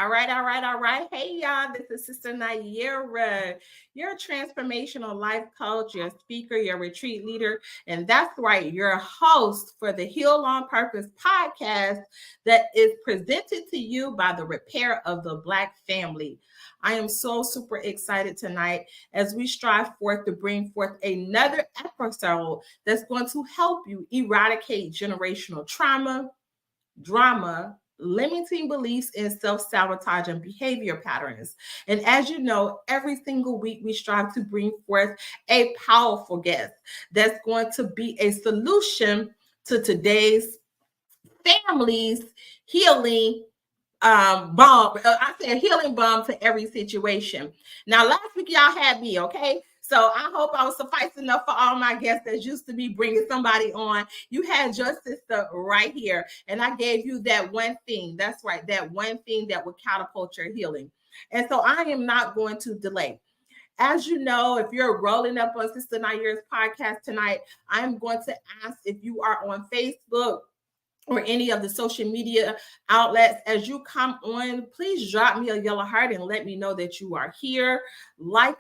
All right. Hey, y'all, this is Sister Naira, your transformational life coach, your speaker, your retreat leader. And that's right, your host for the Heal on Purpose podcast that is presented to you by the Repair of the Black Family. I am so super excited tonight as we strive forth to bring forth another episode that's going to help you eradicate generational trauma, drama, limiting beliefs, and self-sabotage and behavior patterns. And as you know, every single week we strive to bring forth a powerful guest that's going to be a solution to today's families healing bomb. I said healing bomb to every situation. Now, last week y'all had me, okay? So I hope I was suffice enough for all my guests that used to be bringing somebody on. You had your sister right here, and I gave you that one thing. That's right, that one thing that would catapult your healing. And so I am not going to delay. As you know, if you're rolling up on Sister Naira's podcast tonight, I'm going to ask if you are on Facebook or any of the social media outlets. As you come on, please drop me a yellow heart and let me know that you are here. Like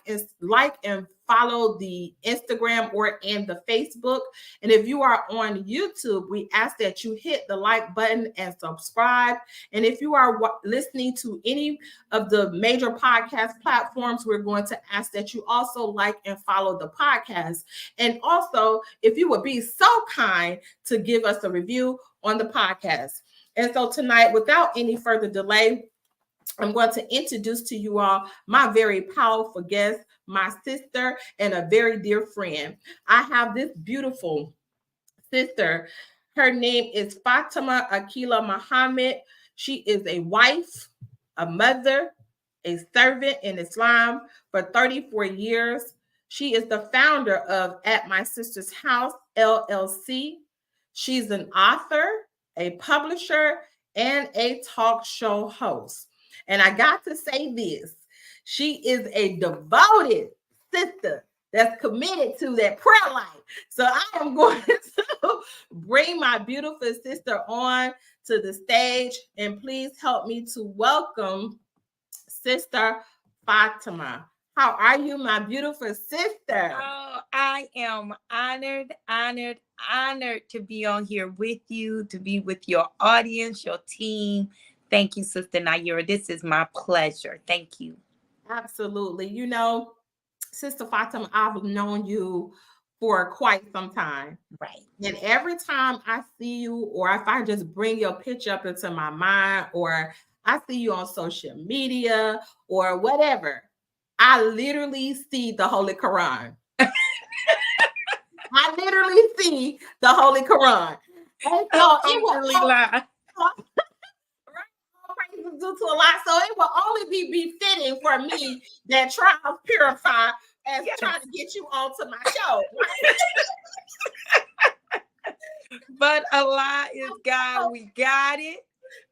and follow the Instagram or and the Facebook. And if you are on YouTube, we ask that you hit the like button and subscribe. And if you are listening to any of the major podcast platforms, we're going to ask that you also like and follow the podcast. And also, if you would be so kind to give us a review on the podcast. And so tonight, without any further delay, I'm going to introduce to you all my very powerful guest, my sister, and a very dear friend. I have this beautiful sister. Her name is Fatima Akila Muhammad. She is a wife, a mother, a servant in Islam for 34 years. She is the founder of At My Sister's House, LLC. She's an author, a publisher, and a talk show host. And I got to say this, she is a devoted sister that's committed to that prayer life. So I am going to bring my beautiful sister on to the stage, and please help me to welcome Sister Fatima. How are you, my beautiful sister? Oh, I am honored to be on here with you, to be with your audience, your team. Thank you, Sister Naira. This is my pleasure. Thank you. Absolutely. You know, Sister Fatima, I've known you for quite some time. Right. And every time I see you, or if I just bring your picture up into my mind, or I see you on social media or whatever, I literally see the Holy Quran. I literally see the Holy Quran. And so it will lie. Praises due to a lot. So it will only be befitting for me that trials purify as trying to get you onto my show. But Allah is God. We got it.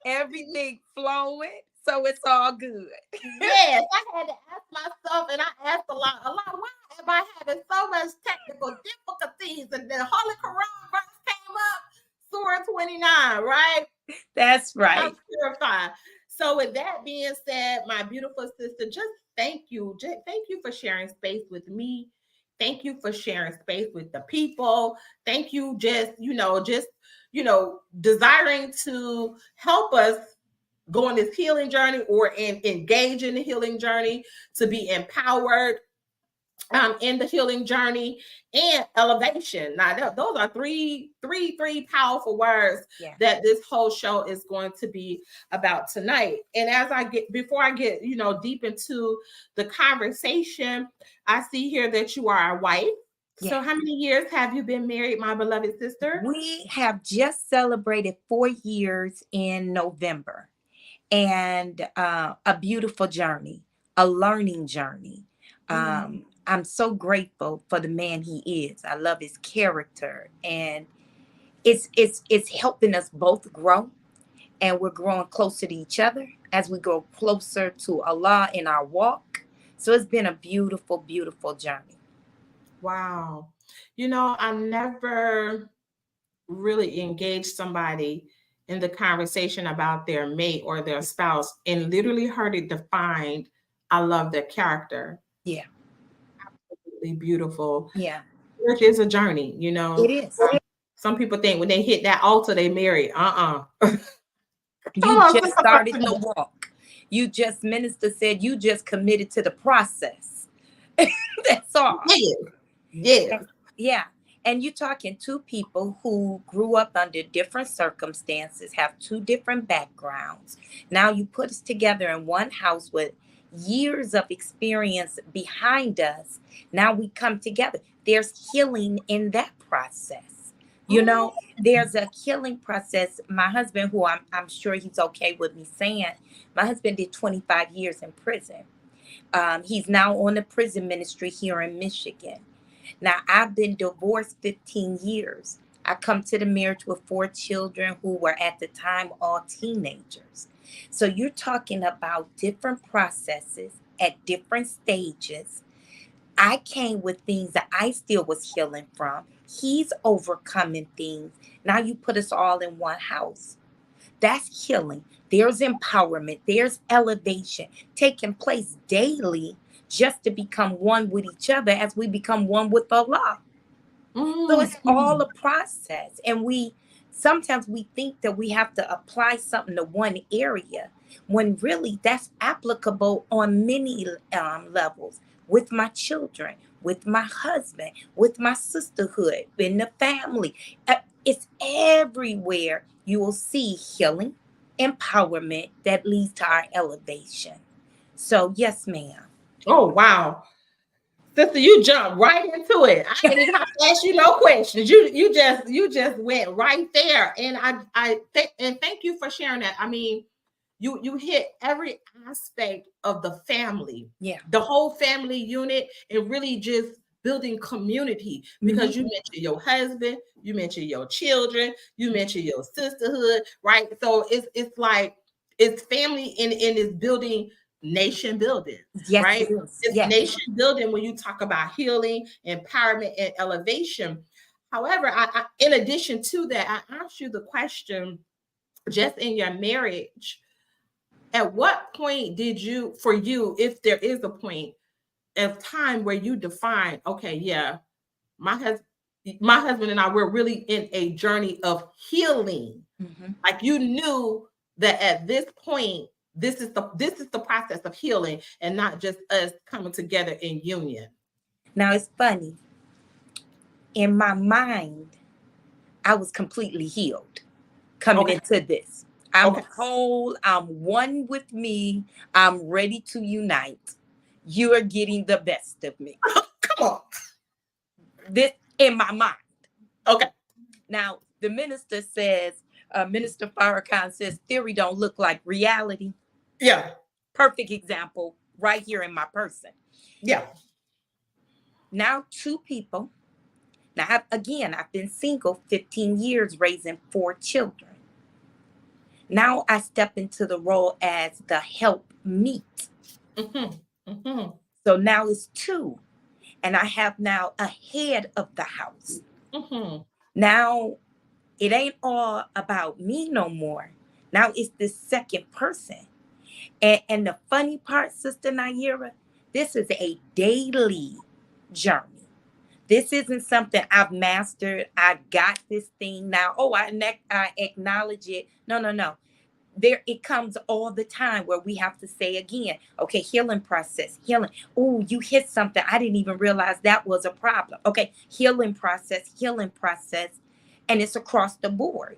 Everything flowing. So it's all good. Yes, I had to ask myself, and I asked a lot, why am I having so much technical difficulties? And the Holy Quran verse came up, Surah 29, right? That's right. Purified. So with that being said, my beautiful sister, just thank you. Thank you for sharing space with me. Thank you for sharing space with the people. Thank you just desiring to help us go on this healing journey or engage in the healing journey, to be empowered in the healing journey and elevation. Now, those are three powerful words that this whole show is going to be about tonight. And before I get deep into the conversation, I see here that you are a wife. Yeah. So how many years have you been married, my beloved sister? We have just celebrated 4 years in November. And a beautiful journey, a learning journey. I'm so grateful for the man he is. I love his character, and it's helping us both grow, and we're growing closer to each other as we grow closer to Allah in our walk. So it's been a beautiful, beautiful journey. Wow. I never really engaged somebody in the conversation about their mate or their spouse and literally heard it defined, I love their character. Yeah. Absolutely beautiful. Yeah. Marriage is a journey, you It know. is. Some people think when they hit that altar, they married. Come You on, just Sister started Fatima. the walk. You just, minister said, you just committed to the process. That's all. Yes, yes. Yeah. And you're talking two people who grew up under different circumstances, have two different backgrounds. Now you put us together in one house with years of experience behind us. Now we come together. There's healing in that process. You know, there's a healing process. My husband, who I'm sure he's okay with me saying, my husband did 25 years in prison. He's now on the prison ministry here in Michigan. Now, I've been divorced 15 years. I come to the marriage with 4 children who were at the time all teenagers. So you're talking about different processes at different stages. I came with things that I still was healing from. He's overcoming things. Now you put us all in one house. That's healing. There's empowerment. There's elevation taking place daily just to become one with each other as we become one with Allah. So it's all Mhm. a process. And we sometimes we think that we have to apply something to one area when really that's applicable on many levels with my children, with my husband, with my sisterhood, in the family. It's everywhere you will see healing, empowerment that leads to our elevation. So, yes, ma'am. Oh, wow. Sister, you jumped right into it. I didn't even have to ask you no questions. You just went right there. And and thank you for sharing that. I mean, you hit every aspect of the family, Yeah. the whole family unit, and really just building community Mhm. because you mentioned your husband, you mentioned your children, you mentioned your sisterhood, right? So it's like it's family and it's building nation building, Yes, right? it is. It's Yes. nation building when you talk about healing, empowerment, and elevation. However, in addition to that, I asked you the question just in your marriage, at what point did you, for you, if there is a point of time where you define, okay, yeah, my husband, my husband and I, we're really in a journey of healing. Mhm. Like you knew that at this point, this is the process of healing and not just us coming together in union. Now it's funny. In my mind, I was completely healed coming Okay. into this. I'm Okay. whole. I'm one with me. I'm ready to unite. You are getting the best of me. Come on. This in my mind. Okay. Now, the minister says, Minister Farrakhan says, theory don't look like reality. Yeah. Perfect example right here in my person. Yeah. Now, two people. Now, I've been single 15 years, raising 4 children. Now I step into the role as the help meet. Mm-hmm. Mm-hmm. So now it's two. And I have now a head of the house. Mm-hmm. Now it ain't all about me no more. Now it's this second person. And the funny part, Sister Naira, this is a daily journey. This isn't something I've mastered. I got this thing now. Oh, I acknowledge it. No, no, no. There it comes all the time where we have to say again, okay, healing process, healing. Oh, you hit something. I didn't even realize that was a problem. Okay, healing process, healing process. And it's across the board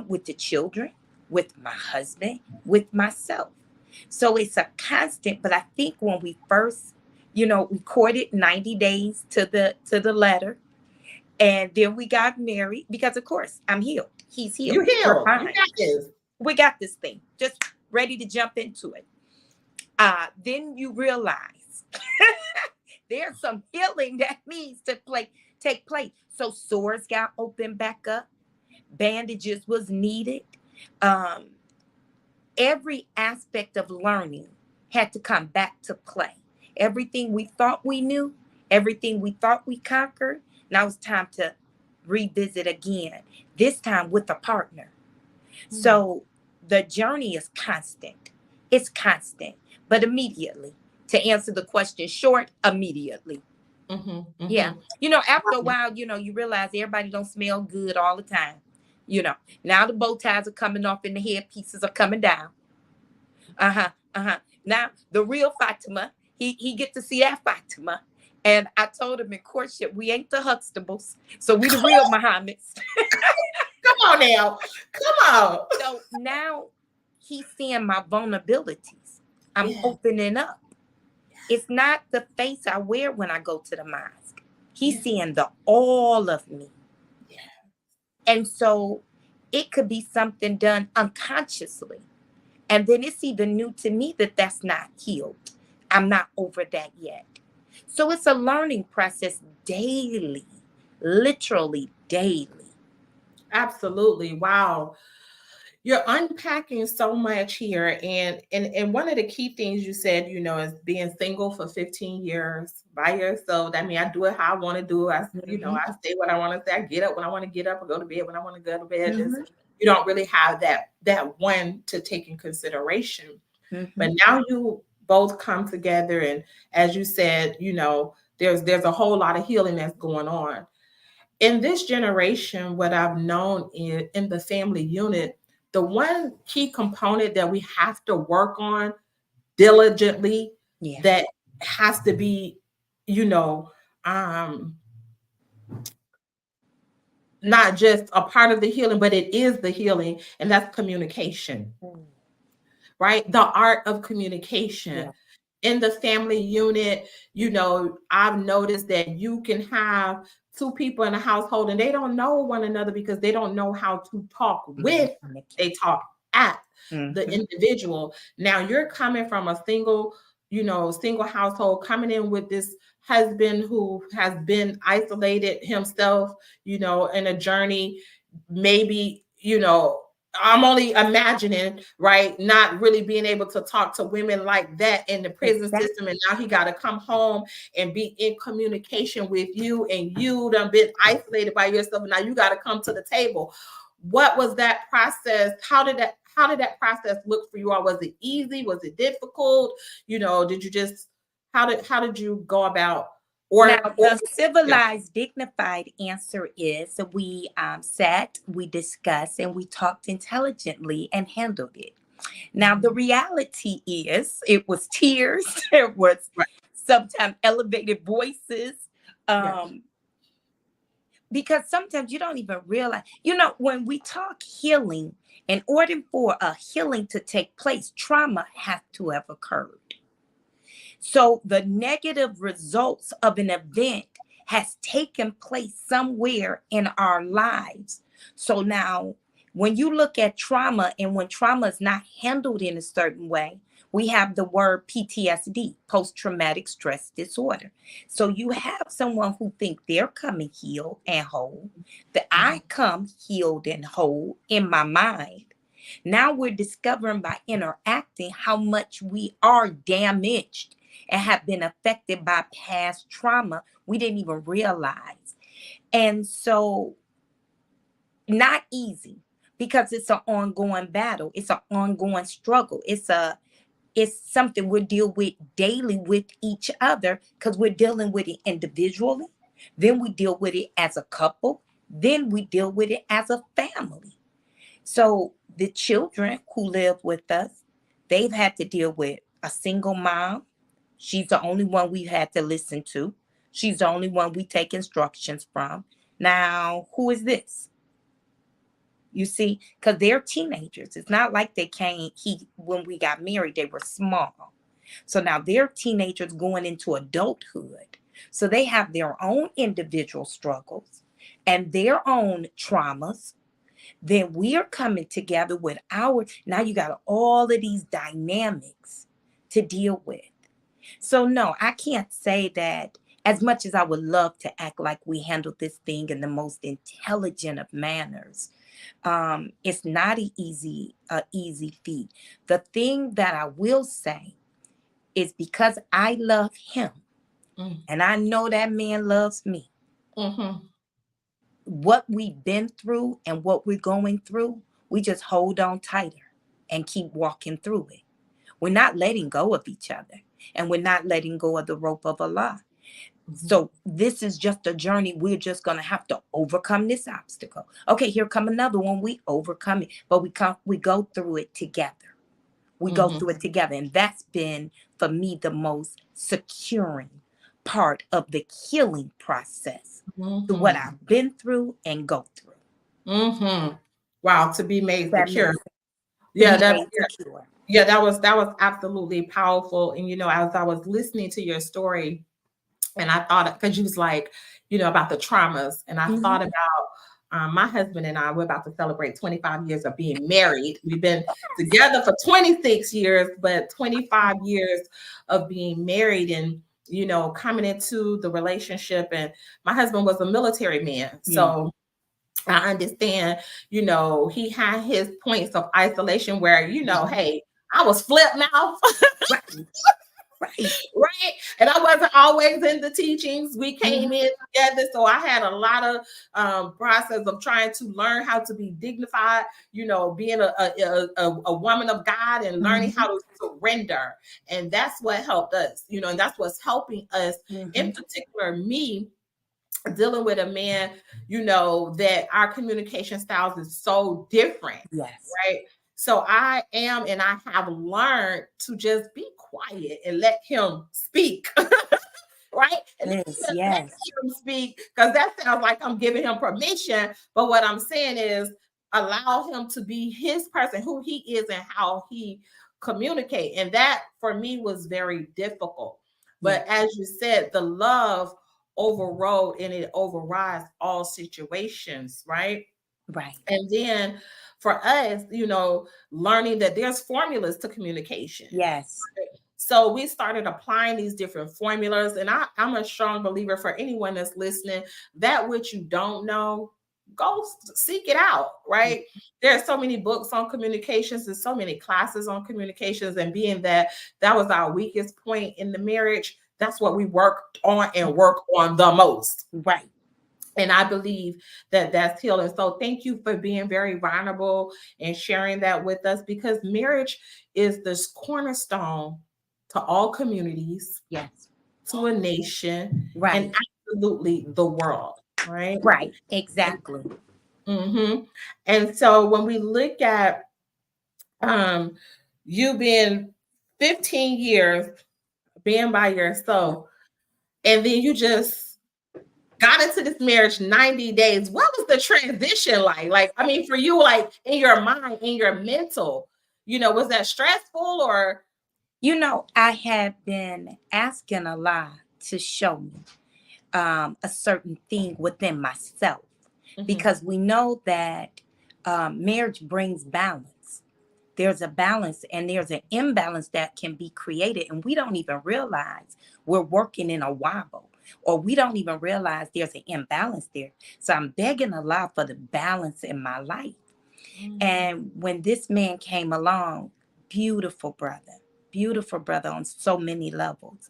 with the children, with my husband, with myself. So it's a constant, but I think when we first, we courted 90 days to the letter. And then we got married because of course I'm healed. He's You healed. We're healed. You fine. got this. We got this thing. Just ready to jump into it. Then you realize there's some healing that needs to take place. So sores got opened back up, bandages was needed. Um, every aspect of learning had to come back to play. Everything we thought we knew, everything we thought we conquered, now it's time to revisit again, this time with a partner. Mm. So the journey is constant. It's constant, but immediately. To answer the question short, immediately. Mhm. Yeah. Mhm. After a while, you realize everybody don't smell good all the time. You know, now the bow ties are coming off and the head pieces are coming down. Uh-huh. Uh-huh. Now the real Fatima, he get to see that Fatima. And I told him in courtship, we ain't the Huxtables. So we the real Muhammads. Come on now. Come on. So now he's seeing my vulnerabilities. I'm Yeah. opening up. It's not the face I wear when I go to the mosque. He's Yeah. seeing the all of me. Yeah. And so it could be something done unconsciously. And then it's even new to me that that's not healed. I'm not over that yet. So it's a learning process daily, literally daily. Absolutely. Wow. You're unpacking so much here, and one of the key things you said, is being single for 15 years by yourself. I mean, I do it how I want to do it. Hmm. I say what I want to say. I get up when I want to get up. I go to bed when I want to go to bed. Hmm. You don't really have that one to take in consideration. Hmm. But now you both come together, and as you said, there's a whole lot of healing that's going on in this generation. What I've known in the family unit, the one key component that we have to work on diligently, Yeah. that has to be, you know, um, not just a part of the healing, but it is the healing, and that's communication, Mm. right? The art of communication. Yeah. In the family unit, I've noticed that you can have two people in a household and they don't know one another because they don't know how to talk with, they talk at the Mm-hmm. individual. Now you're coming from a single household, coming in with this husband who has been isolated himself, in a journey, maybe, I'm only imagining, right? Not really being able to talk to women like that in the prison Exactly. system. And now he got to come home and be in communication with you, and you done been isolated by yourself. And now you got to come to the table. What was that process? How did that process look for you all? Was it easy? Was it difficult? Did you just, how did you go about, Now, or the yeah. civilized, dignified answer is we sat, we discussed, and we talked intelligently and handled it. Now, the Mhm. reality is it was tears, there was Right. sometimes elevated voices, Yeah. um, because sometimes you don't even realize, when we talk healing, in order for a healing to take place, trauma has to have occurred. So the negative results of an event has taken place somewhere in our lives. So now, when you look at trauma and when trauma is not handled in a certain way, we have the word PTSD, post traumatic stress disorder. So you have someone who think they're coming healed and whole, that Mhm. I come healed and whole in my mind. Now we're discovering by interacting how much we are damaged and have been affected by past trauma we didn't even realize. And so, not easy, because it's an ongoing battle, it's an ongoing struggle, it's something we deal with daily with each other, because we're dealing with it individually, then we deal with it as a couple, then we deal with it as a family. So the children who live with us, they've had to deal with a single mom. She's the only one we had to listen to. She's the only one we take instructions from. Now, who is this? You see, because they're teenagers. It's not like they came, when we got married, they were small. So now they're teenagers going into adulthood. So they have their own individual struggles and their own traumas. Then we're coming together with now you got all of these dynamics to deal with. So no, I can't say that, as much as I would love to act like we handled this thing in the most intelligent of manners. It's not a easy feat. The thing that I will say is, because I love him Mm. and I know that man loves me, Mhm. what we've been through and what we're going through We just hold on tighter and keep walking through it. We're not letting go of each other, and we're not letting go of the rope of Allah. Mhm. So this is just a journey. We're just gonna have to overcome this obstacle. Okay, here come another one. We overcome it, but we go through it together. We go Mhm. through it together, and that's been for me the most securing part of the healing process through what Mhm. I've been through and go through. Mhm. Wow, to be made That secure. makes sense. To Yeah, be that made secure. yeah, that was absolutely powerful. And as I was listening to your story, and I thought, because you was like, about the traumas, and I Mhm. thought about my husband and I. We're about to celebrate 25 years of being married. We've been together for 26 years, but 25 years of being married, and coming into the relationship. And my husband was a military man, Yeah. so I understand, he had his points of isolation where, Mhm. hey, I was flip mouth, Right. Right. right? And I wasn't always in the teachings. We came Mhm. in together. So I had a lot of process of trying to learn how to be dignified, being a woman of God, and learning how Mhm. to surrender. And that's what helped us, and that's what's helping us, in Mhm. particular, me dealing with a man, that our communication styles is so different, Yes. right? So I am, and I have learned to just be quiet and let him speak, right? And Yes. let Yes. him speak, because that sounds like I'm giving him permission. But what I'm saying is allow him to be his person, who he is, and how he communicate. And that for me was very difficult. Yeah. But as you said, the love overrode, and it overrides all situations, right? Right. And then for us, learning that there's formulas to communication. Yes. So we started applying these different formulas. And I'm a strong believer, for anyone that's listening, that which you don't know, go seek it out, right? There are so many books on communications, and so many classes on communications. And being that was our weakest point in the marriage, that's what we worked on and work on the most. Right. And I believe that that's healing. So thank you for being very vulnerable and sharing that with us, because marriage is this cornerstone to all communities, Yes. to a nation, and Right. absolutely the world, right? Right. Exactly. Mm-hmm. And so when we look at um, you being 15 years being by yourself, and then you just got into this marriage 90 days. What was the transition like? Like, I mean, for you, like in your mind, in your mental, was that stressful or? I have been asking Allah to show me a certain thing within myself, Mhm. because we know that marriage brings balance. There's a balance and there's an imbalance that can be created, and we don't even realize we're working in a wobble, or we don't even realize there's an imbalance there. So I'm begging Allah for the balance in my life. Mm. And when this man came along, beautiful beautiful brother on so many levels.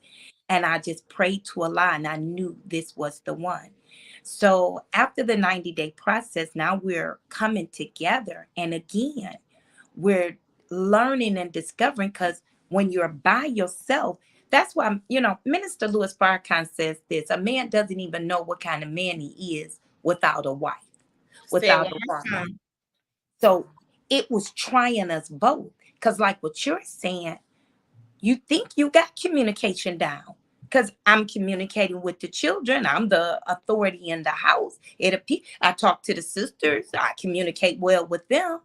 And I just prayed to Allah, and I knew this was the one. So after the 90-day process, now we're coming together. And again, we're learning and discovering, because when you're by yourself, that's why, Minister Louis Farrakhan says this: a man doesn't even know what kind of man he is without a wife, Say it without one a more woman. time. So it was trying us both. Because, like what you're saying, you think you got communication down. Because I'm communicating with the children. I'm the authority in the house. I talk to the sisters. I communicate well with them.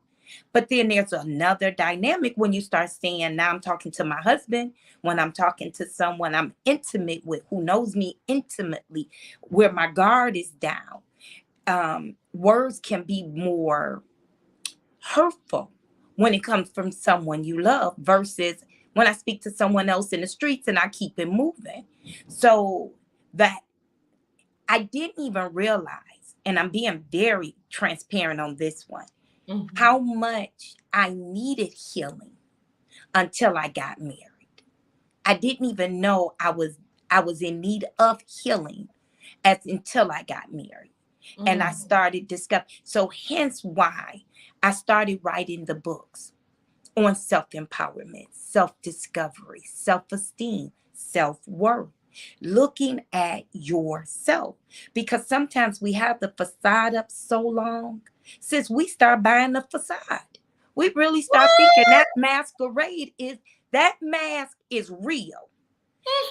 But then there's another dynamic when you start saying, now I'm talking to my husband, when I'm talking to someone I'm intimate with, who knows me intimately, where my guard is down. Words can be more hurtful when it comes from someone you love, versus when I speak to someone else in the streets and I keep it moving. So that I didn't even realize, and I'm being very transparent on this one, Mhm. how much I needed healing until I got married. I didn't even know I was in need of healing as until I got married. And I Mm. started discovering. So hence why I started writing the books on self-empowerment, self-discovery, self-esteem, self-worth, looking at yourself. Because sometimes we have the facade up so long, since we start buying the facade. We really start thinking What? that masquerade is, that mask is real.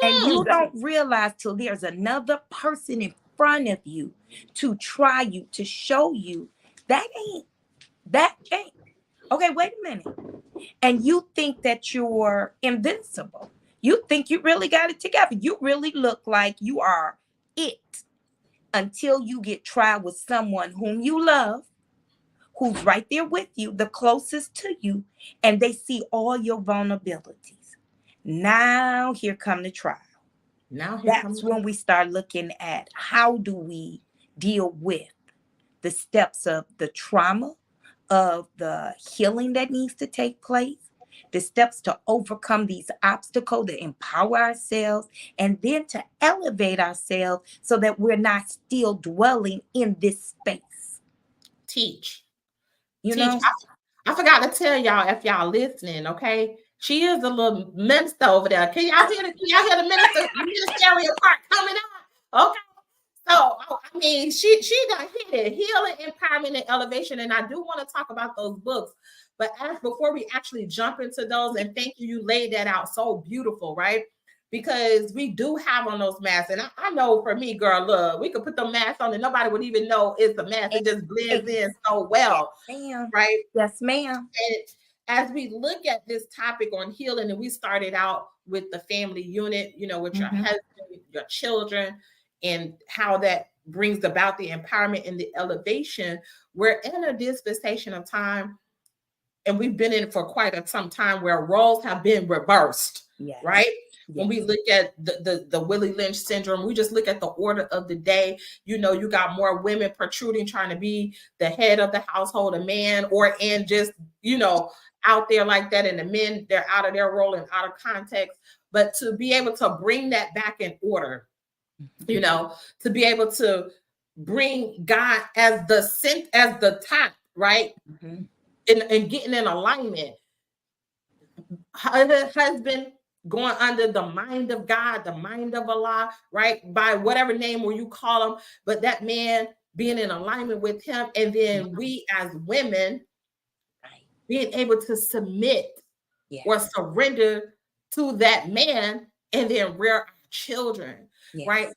And you Mhm. don't realize till there's another person in front of you to try you, to show you that ain't. Okay, wait a minute. And you think that you're invincible. You think you really got it together. You really look like you are it until you get tried with someone whom you love, who's right there with you, the closest to you, and they see all your vulnerabilities. Now here come the trial. Now here That's comes. when we start looking at how do we deal with the steps of the trauma, of the healing that needs to take place, the steps to overcome these obstacles, to empower ourselves, and then to elevate ourselves so that we're not still dwelling in this space. Teach. You Teach. know? I forgot to tell y'all if y'all listening, okay? She is a little minister over there. Can y'all hear the ministerial part coming out? Okay. So I mean, she done hit it. Healing, empowerment, and elevation. And I do want to talk about those books. But as before we actually jump into those, and thank you, you laid that out so beautiful, right? Because we do have on those masks. And I know for me, girl, look, we could put the mask on and nobody would even know it's a mask. It just blends in so Yes, well, ma'am. right? Yes, ma'am. And as we look at this topic on healing, and we started out with the family unit, with your Mm-hmm. husband, your children, and how that brings about the empowerment and the elevation, we're in a dispensation of time, and we've been in it for quite some time, where roles have been reversed, Yes. right? When we Yes. look at the Willie Lynch syndrome, we just look at the order of the day. You got more women protruding, trying to be the head of the household, a man, or in just out there like that, and the men, they're out of their role and out of context. But to be able to bring that back in order, to be able to bring God as the top, right? Mm-hmm. And getting in alignment. Husband going under the mind of God, the mind of Allah, right? By whatever name or you call him, but that man being in alignment with him. And then we as women Right. being able to submit or Yes. surrender to that man, and then rear our children, right? Yes.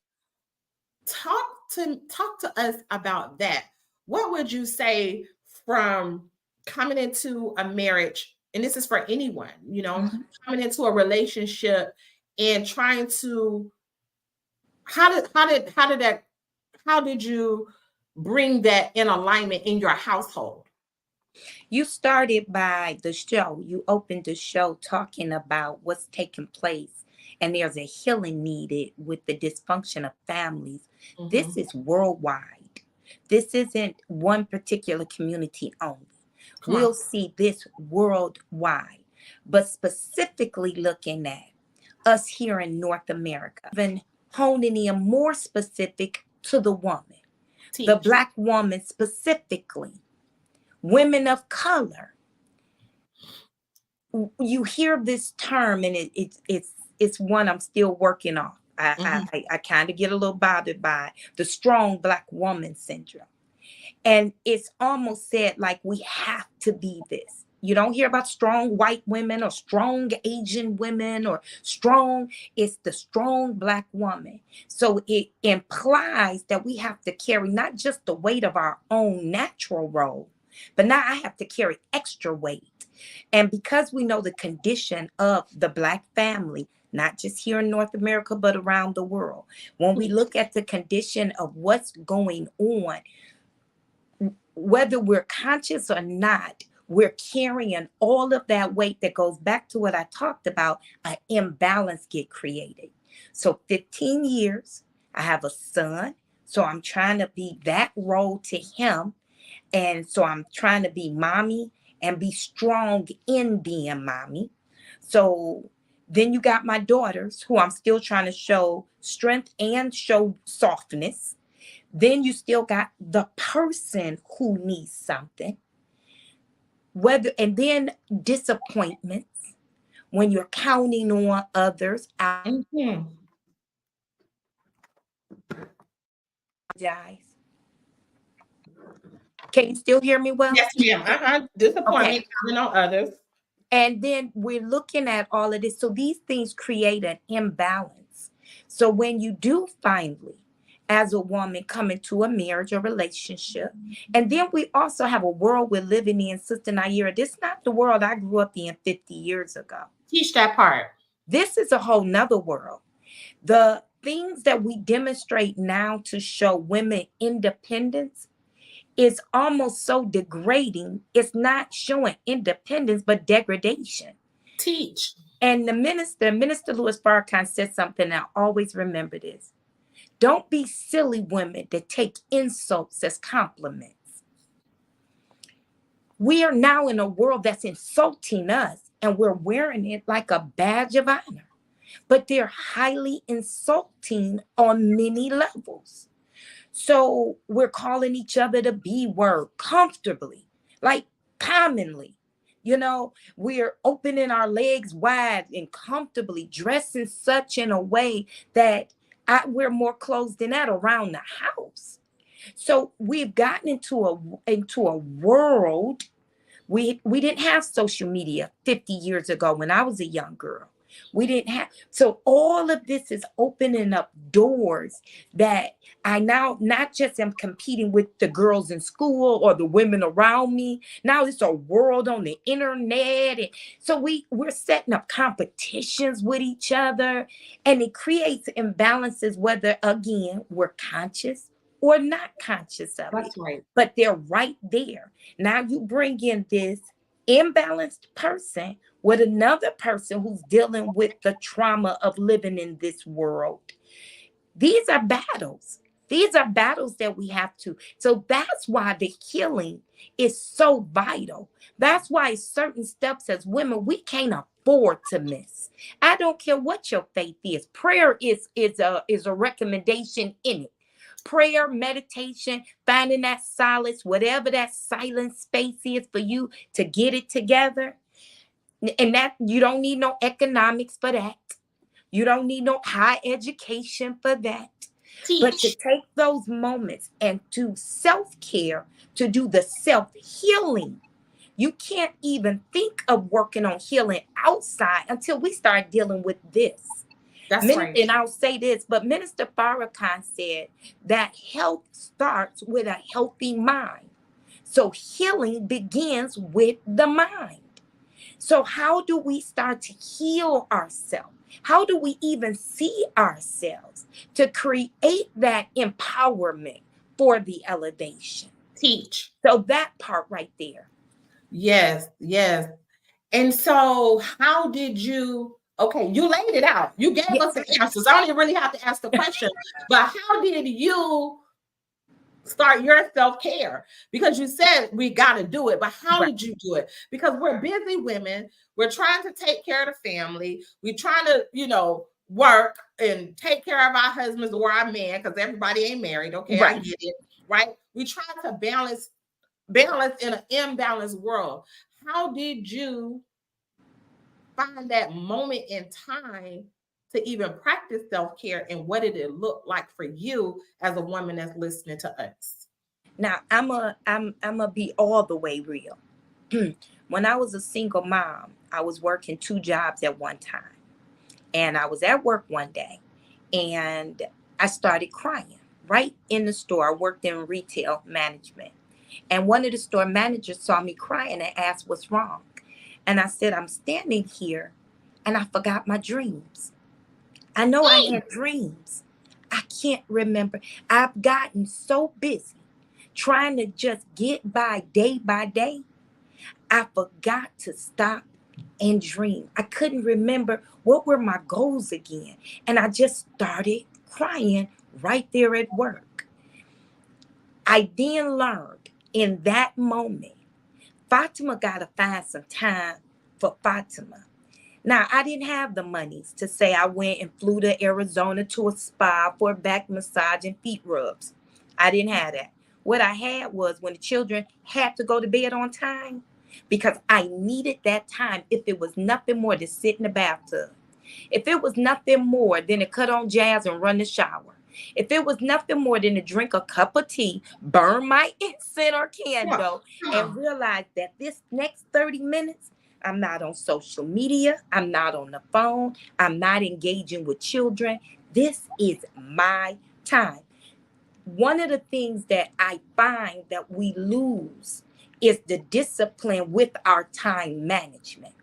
Talk to us about that. What would you say from coming into a marriage, and this is for anyone, Mm-hmm. coming into a relationship and trying to how did you bring that in alignment in your household? You started by the show. You opened the show talking about what's taking place, and there's a healing needed with the dysfunction of families. This Mm-hmm. is worldwide. This isn't one particular community only. Come We'll on. see this worldwide, but specifically looking at us here in North America, even honing in more specific to the woman, the Teach. Black woman specifically, women of color. You hear this term, and it's one I'm still working on. Mm-hmm. I kind of get a little bothered by the strong Black woman syndrome, and it's almost said like we have to be this. You don't hear about strong white women or strong Asian women or strong. It's the strong Black woman. So it implies that we have to carry not just the weight of our own natural role, but now I have to carry extra weight. And because we know the condition of the Black family, not just here in North America, but around the world, when we look at the condition of what's going on, whether we're conscious or not, we're carrying all of that weight that goes back to what I talked about, an imbalance get created. So 15 years, I have a son. So I'm trying to be that role to him. And so I'm trying to be mommy and be strong in being mommy. So then you got my daughters who I'm still trying to show strength and show softness. Then you still got the person who needs something, whether, and then disappointments when you're counting on others. Mhm. Guys, can you still hear me well? Yes, ma'am. Okay. Disappointment coming on others. And then we're looking at all of this. So these things create an imbalance. So when you do finally, as a woman, come into a marriage or relationship, and then we also have a world we're living in, Sister Naira. This is not the world I grew up in 50 years ago. Teach that part. This is a whole nother world. The things that we demonstrate now to show women independence is almost so degrading. It's not showing independence, but degradation. Teach. And Minister Louis Farrakhan said something, I always remember this. Don't be silly women that take insults as compliments. We are now in a world that's insulting us, and we're wearing it like a badge of honor. But they're highly insulting on many levels. So we're calling each other the B word comfortably, like commonly. You know, we're opening our legs wide and comfortably, dressing such in a way that we're more clothes than that around the house. So we've gotten into a world. We didn't have social media 50 years ago when I was a young girl. We didn't have, so all of this is opening up doors that I now not just am competing with the girls in school or the women around me. Now it's a world on the internet. And so we're setting up competitions with each other, and it creates imbalances, whether again we're conscious or not conscious of it. That's right. But they're right there. Now you bring in this imbalanced person with another person who's dealing with the trauma of living in this world. These are battles. These are battles that we have to. So that's why the healing is so vital. That's why certain steps as women we can't afford to miss. I don't care what your faith is. Prayer is a recommendation in it. Prayer, meditation, finding that solace, whatever that silent space is for you to get it together. And that you don't need no economics for that. You don't need no high education for that. But to Teach. take those moments and do self-care, to do the self-healing. You can't even think of working on healing outside until we start dealing with this. That's right. And I'll say this, but Minister Farrakhan said that health starts with a healthy mind. So healing begins with the mind. So how do we start to heal ourselves? How do we even see ourselves to create that empowerment for the elevation? Teach. So that part right there. Yes, yes. And so, how did you? Okay, you laid it out. You gave Yeah. us the answers. I don't even really have to ask the question. But how did you start your self-care? Because you said we got to do it, but how Right. did you do it? Because we're busy women. We're trying to take care of the family. We're trying to, work and take care of our husbands or our men, because everybody ain't married. Okay, I Right. get it. Right? We try to balance in an imbalanced world. How did you find that moment in time to even practice self-care, and what did it look like for you as a woman that's listening to us? Now I'm a be all the way real. When I was a single mom, I was working two jobs at one time. And I was at work one day and I started crying right in the store. I worked in retail management. And one of the store managers saw me crying and asked what's wrong. And I said, I'm standing here and I forgot my dreams. I know I had dreams. I can't remember. I've gotten so busy trying to just get by day. I forgot to stop and dream. I couldn't remember what were my goals again. And I just started crying right there at work. I then learned in that moment, Fatima got to find some time for Fatima. Now, I didn't have the monies to say I went and flew to Arizona to a spa for a back massage and feet rubs. I didn't have that. What I had was when the children had to go to bed on time, because I needed that time. If it was nothing more to sit in the bathtub, if it was nothing more than to cut on jazz and run the shower, if it was nothing more than to drink a cup of tea, burn my incense or Come on. candle, Come and on. realize that this next 30 minutes, I'm not on social media, I'm not on the phone, I'm not engaging with children. This is my time. One of the things that I find that we lose is the discipline with our time management.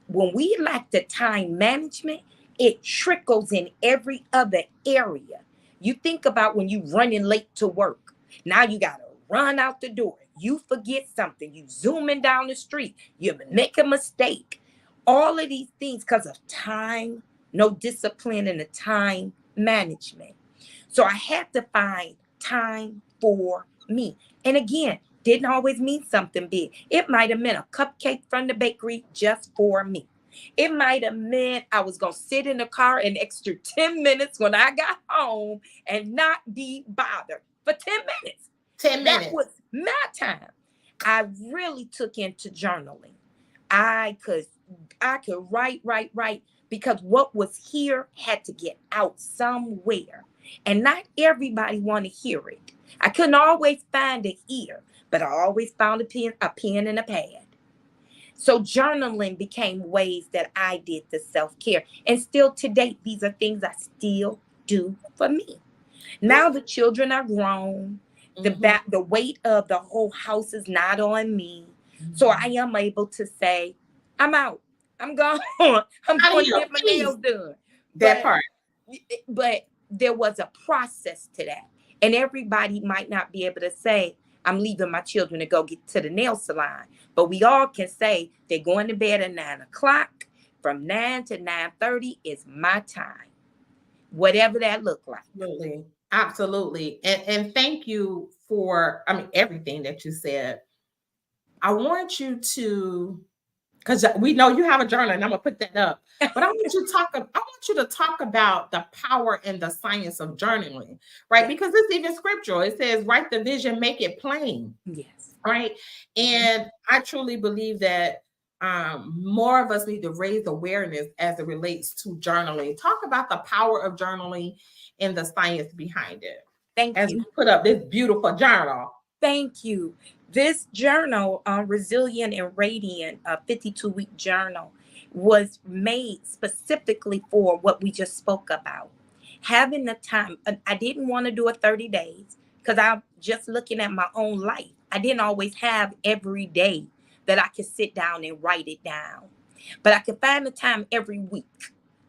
When we lack the time management, it trickles in every other area. You think about when you running late to work. Now you got to run out the door. You forget something. You zooming down the street. You make a mistake. All of these things because of time, no discipline in the time management. So I had to find time for me. And again, didn't always mean something big. It might have meant a cupcake from the bakery just for me. It might have meant I was going to sit in the car an extra 10 minutes when I got home and not be bothered for 10 minutes. 10 That minutes. was my time. I really took into journaling. I could write because what was here had to get out somewhere. And not everybody want to hear it. I couldn't always find an ear, but I always found a pen and a pad. So journaling became ways that I did the self-care. And still to date, these are things I still do for me. Now the children are grown. The weight of the whole house is not on me. So I am able to say, I'm out. I'm gone. I'm Out of going to your get my peace. nails done. That part. But there was a process to that. And everybody might not be able to say, I'm leaving my children to go get to the nail salon. But we all can say they're going to bed at 9 o'clock. From 9 to 9:30 is my time. Whatever that look like. Absolutely. Absolutely. And thank you for, I mean, everything that you said. I want you to, because we know you have a journal and I'm gonna put that up. But I want you to talk about the power and the science of journaling, right? Because it's even scriptural. It says, write the vision, make it plain. Yes. Right. And I truly believe that more of us need to raise awareness as it relates to journaling. Talk about the power of journaling and the science behind it. Thank As you. we put up this beautiful journal. Thank you. This journal, Resilient and Radiant, a 52-week journal, was made specifically for what we just spoke about. Having the time, I didn't want to do it 30 days because I'm just looking at my own life. I didn't always have every day that I could sit down and write it down. But I could find the time every week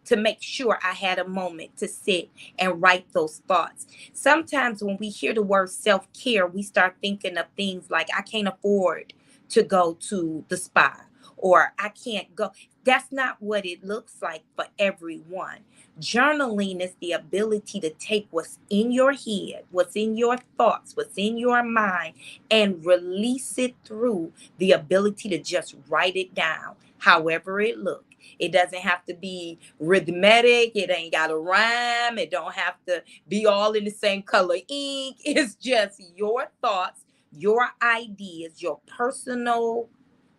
to make sure I had a moment to sit and write those thoughts. Sometimes when we hear the word self-care, we start thinking of things like, I can't afford to go to the spa, or I can't go. That's not what it looks like for everyone. Journaling is the ability to take what's in your head, what's in your thoughts, what's in your mind, and release it through the ability to just write it down, however it looks. It doesn't have to be rhythmic. It ain't got to rhyme. It don't have to be all in the same color ink. It's just your thoughts, your ideas, your personal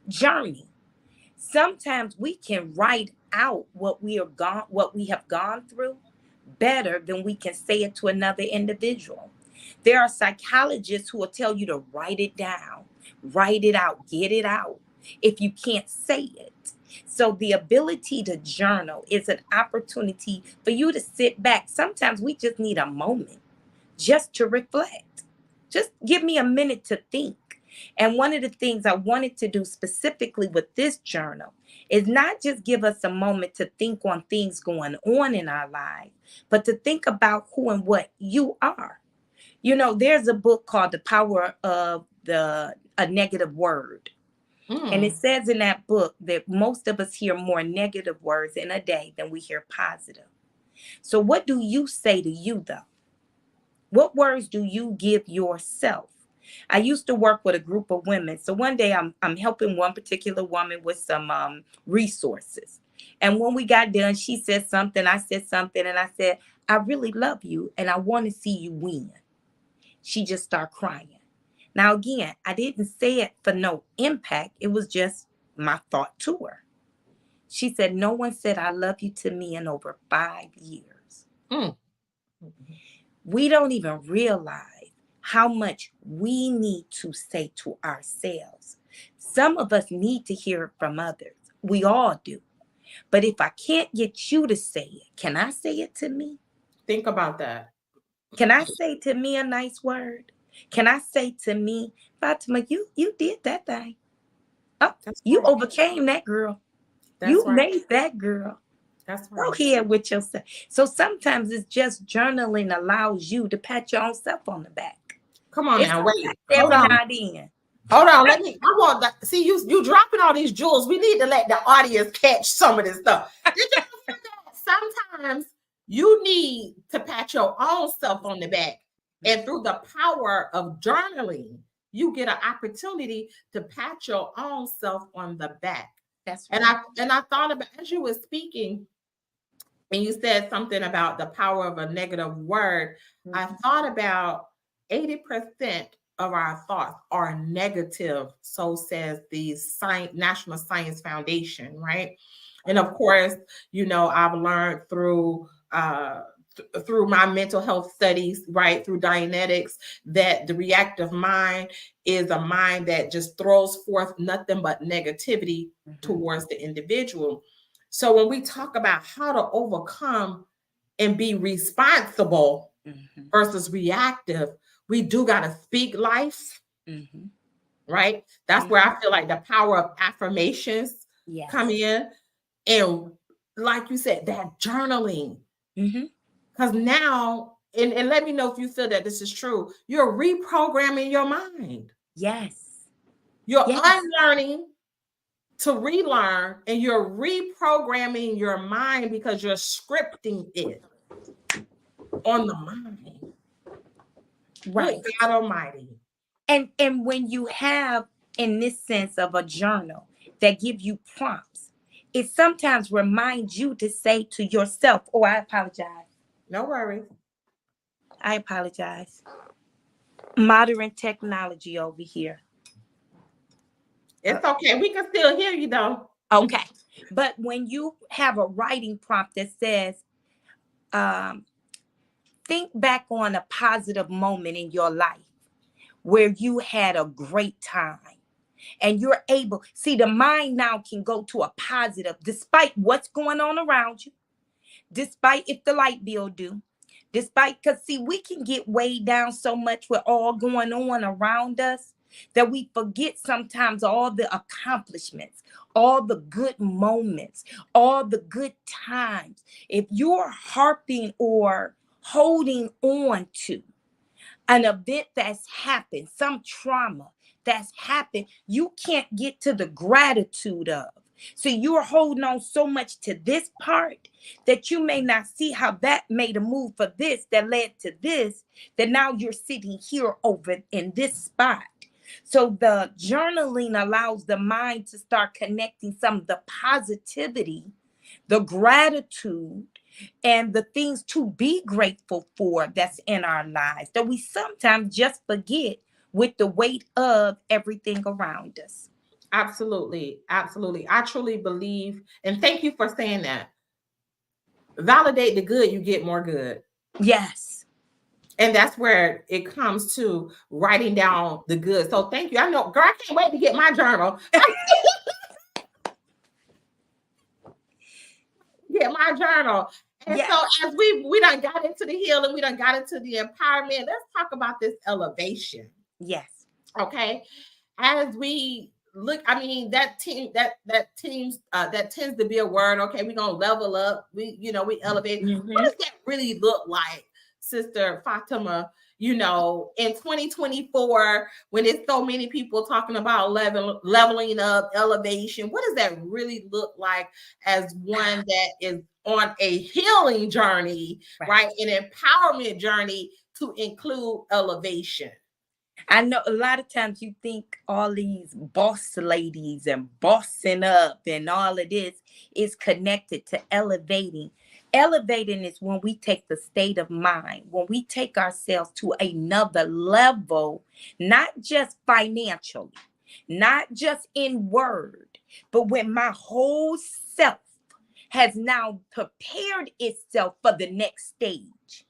journey. Sometimes we can write out what we have gone through better than we can say it to another individual. There are psychologists who will tell you to write it down, write it out, get it out if you can't say it. So the ability to journal is an opportunity for you to sit back. Sometimes we just need a moment just to reflect. Just give me a minute to think. And one of the things I wanted to do specifically with this journal is not just give us a moment to think on things going on in our lives, but to think about who and what you are. You know, there's a book called The Power of a Negative Word. And it says in that book that most of us hear more negative words in a day than we hear positive. So what do you say to you, though? What words do you give yourself? I used to work with a group of women. So one day I'm helping one particular woman with some resources. And when we got done, she said something, I said something, and I said, I really love you and I want to see you win. she just started crying. Now, again, I didn't say it for no impact. It was just my thought to her. She said, no one said I love you to me in over 5 years. Mm. We don't even realize how much we need to say to ourselves. Some of us need to hear it from others. We all do. But if I can't get you to say it, can I say it to me? Think about that. Can I say to me a nice word? Can I say to me, Fatima, you did that thing. Oh, That's you right. overcame that, girl. That's You right. made that, girl. That's Go right. ahead with yourself. So sometimes it's just journaling allows you to pat your own self on the back. Come on It's now. okay Wait. Hold every on. now and then. Hold on. Let me. I want that. See you dropping all these jewels. We need to let the audience catch some of this stuff. Did you know that sometimes you need to pat your own self on the back, and through the power of journaling, you get an opportunity to pat your own self on the back. That's And right. I thought about as you were speaking, and you said something about the power of a negative word. I Mhm. thought about 80% of our thoughts are negative. So says the National Science Foundation, right? And of course, I've learned through my mental health studies, right, through Dianetics, that the reactive mind is a mind that just throws forth nothing but negativity Mhm. towards the individual. So when we talk about how to overcome and be responsible Mhm. versus reactive, we do got to speak life, Mhm. right? That's where Mhm. I feel like the power of affirmations come Yes. in. And like you said, that journaling, Mhm. because now, and let me know if you feel that this is true, you're reprogramming your mind. Yes. You're Yes. unlearning to relearn, and you're reprogramming your mind because you're scripting it on the mind. Good Right. God Almighty. And when you have in this sense of a journal that give you prompts, it sometimes reminds you to say to yourself, oh, I apologize. No worries. I apologize. Modern technology over here. Uh, It's okay. We can still hear you though. okay. But when you have a writing prompt that says, um, think back on a positive moment in your life where you had a great time and you're able, see, the mind now can go to a positive despite what's going on around you, despite if the light bill due, despite, because see, we can get weighed down so much with all going on around us that we forget sometimes all the accomplishments, all the good moments, all the good times. If you're harping or holding on to an event that's happened, some trauma that's happened, you can't get to the gratitude of. So you're holding on so much to this part that you may not see how that made a move for this that led to this, that now you're sitting here over in this spot. So the journaling allows the mind to start connecting some of the positivity, the gratitude, and the things to be grateful for that's in our lives that we sometimes just forget with the weight of everything around us. Absolutely. Absolutely. I truly believe, and thank you for saying that. Validate the good, you get more good. Yes. And that's where it comes to writing down the good. So thank you. I know, girl, I can't wait to get my journal. Get my journal. And so Yes. as we done got into the healing, we done got into the empowerment. Let's talk about this elevation. Yes. Okay. As we look, I mean, that tends to be a word. Okay, we're gonna level up. We elevate. What Hmm. does that really look like, Sister Fatima? In 2024, when there's so many people talking about leveling up, elevation, what does that really look like as one that is on a healing journey, Right. right? An empowerment journey to include elevation. I know a lot of times you think all these boss ladies and bossing up and all of this is connected to elevating. Elevating is when we take the state of mind, when we take ourselves to another level, not just financially, not just in word, but when my whole self has now prepared itself for the next stage.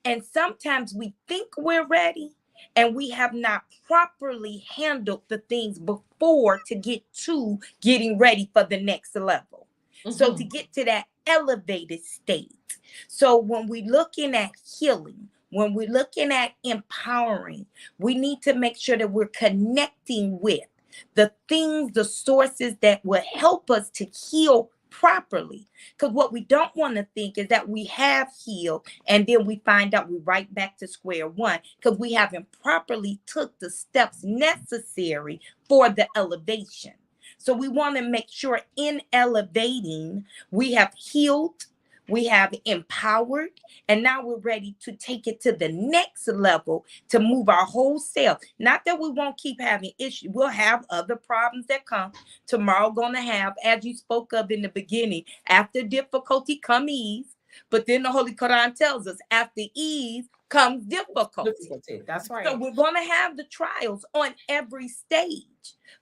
And sometimes we think we're ready and we have not properly handled the things before to get to getting ready for the next level. So to get to that elevated state. So when we're looking at healing, when we're looking at empowering, we need to make sure that we're connecting with the things, the sources that will help us to heal properly. Because what we don't want to think is that we have healed and then we find out we're right back to square one because we haven't properly took the steps necessary for the elevation. So we want to make sure in elevating, we have healed, we have empowered, and now we're ready to take it to the next level to move our whole self. Not that we won't keep having issues. We'll have other problems that come. Tomorrow going to have, as you spoke of in the beginning, after difficulty come ease. But then the Holy Quran tells us after ease comes difficulty. That's right. So we're going to have the trials on every stage,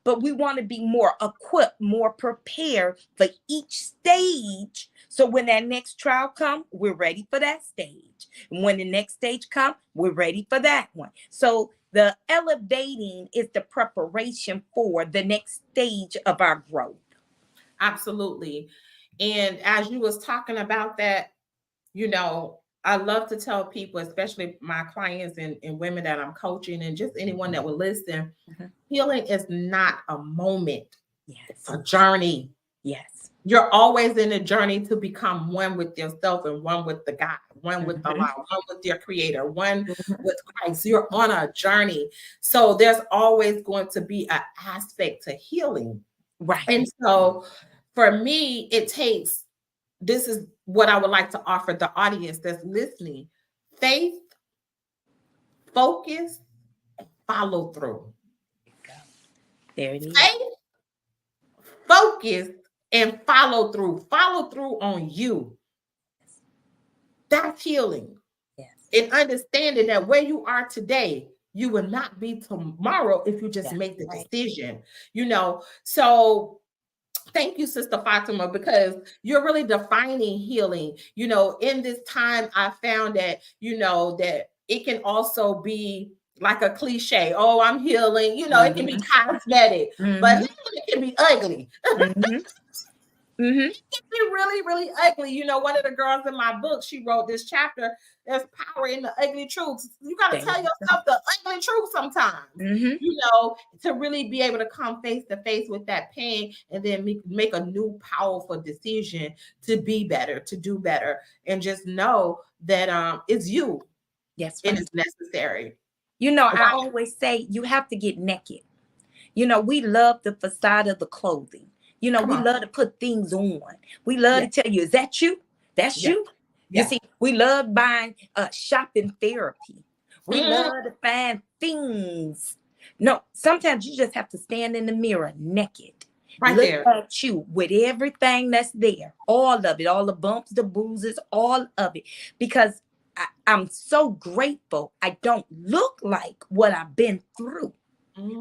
but we want to be more equipped, more prepared for each stage. So when that next trial comes, we're ready for that stage. And when the next stage comes, we're ready for that one. So the elevating is the preparation for the next stage of our growth. Absolutely. And as you was talking about that, you know, I love to tell people, especially my clients and women that I'm coaching and just anyone that will listen, healing is not a moment. Yes. It's a journey. Yes. You're always in a journey to become one with yourself and one with the God, one with Allah, one with your creator, one with Christ. You're on a journey. So there's always going to be an aspect to healing. Right. And so for me, it takes, this is what I would like to offer the audience that's listening: faith, focus, and follow through. There it is. Faith, focus, and follow through. Follow through on you. That's healing. Yes. And understanding that where you are today, you will not be tomorrow if you just make the decision. You know, so thank you, Sister Fatima, because you're really defining healing. You know, in this time, I found that, you know, that it can also be like a cliche. Oh, I'm healing. You know, it can be cosmetic, but healing can be ugly. It can be really, really ugly. You know, one of the girls in my book, she wrote this chapter, there's power in the ugly truths. You got to tell yourself the ugly truth sometimes, you know, to really be able to come face to face with that pain and then make a new powerful decision to be better, to do better, and just know that it's you. Yes, it is necessary. You know, I always say you have to get naked. You know, we love the facade of the clothing. You know, we love to put things on. We love to tell you, is that you? That's you. You see, we love buying shopping therapy. We love to find things. No, sometimes you just have to stand in the mirror naked. Look at you with everything that's there. All of it, all the bumps, the bruises, all of it. Because I'm so grateful I don't look like what I've been through.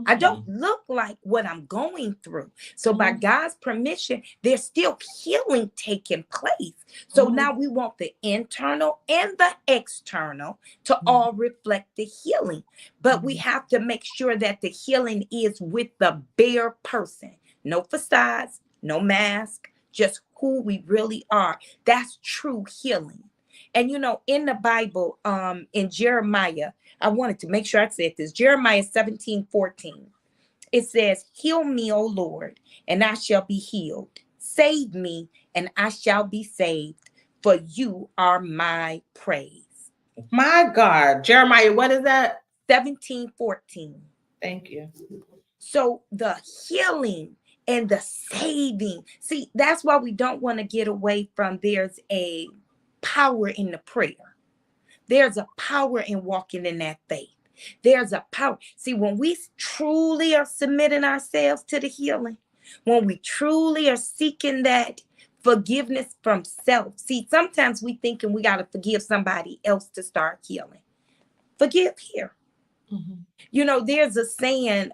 I don't look like what I'm going through. So by God's permission, there's still healing taking place. So now we want the internal and the external to all reflect the healing. But we have to make sure that the healing is with the bare person. No facades, no mask, just who we really are. That's true healing. And you know, in the Bible, in Jeremiah, I wanted to make sure I said this. Jeremiah 17:14. It says, heal me, O Lord, and I shall be healed. Save me, and I shall be saved, for you are my praise. My God. Jeremiah, what is that? 17:14. Thank you. So the healing and the saving. See, that's why we don't want to get away from there's a power in the prayer. There's a power in walking in that faith. There's a power. See, when we truly are submitting ourselves to the healing, when we truly are seeking that Forgiveness from self. See, sometimes we thinking we got to forgive somebody else to start healing. Forgive here. Mhm. You know, there's a saying,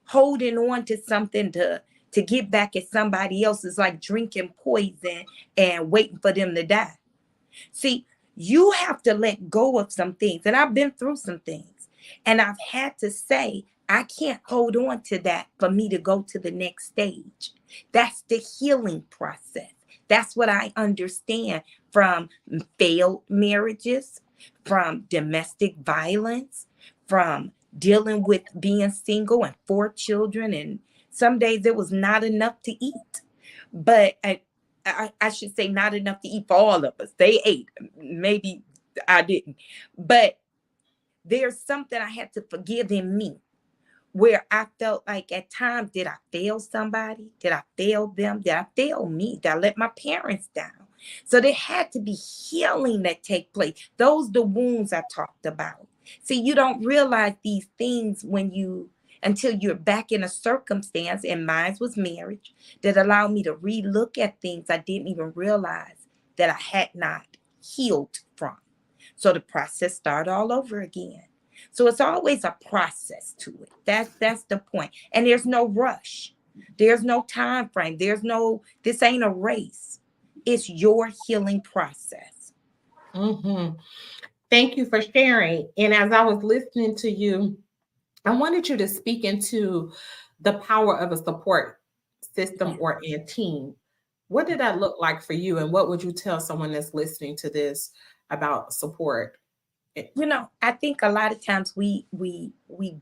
holding on to something to get back at somebody else is like drinking poison and waiting for them to die. See, you have to let go of some things. And I've been through some things. And I've had to say, I can't hold on to that for me to go to the next stage. That's the healing process. That's what I understand from failed marriages, from domestic violence, from dealing with being single and 4 children. And some days it was not enough to eat. But I should say not enough to eat for all of us. They ate. Maybe I didn't. But there's something I had to forgive in me where I felt like at times, did I fail somebody? Did I fail them? Did I fail me? Did I let my parents down? So there had to be healing that take place. Those the wounds I talked about. See, you don't realize these things until you're back in a circumstance, and mine was marriage, that allowed me to relook at things I didn't even realize that I had not healed from. So the process started all over again. So it's always a process to it. That's the point. And there's no rush. There's no time frame. This ain't a race. It's your healing process. Mhm. Thank you for sharing. And as I was listening to you, I wanted you to speak into the power of a support system Yeah. or a team. What did that look like for you? And what would you tell someone that's listening to this about support? You know, I think a lot of times we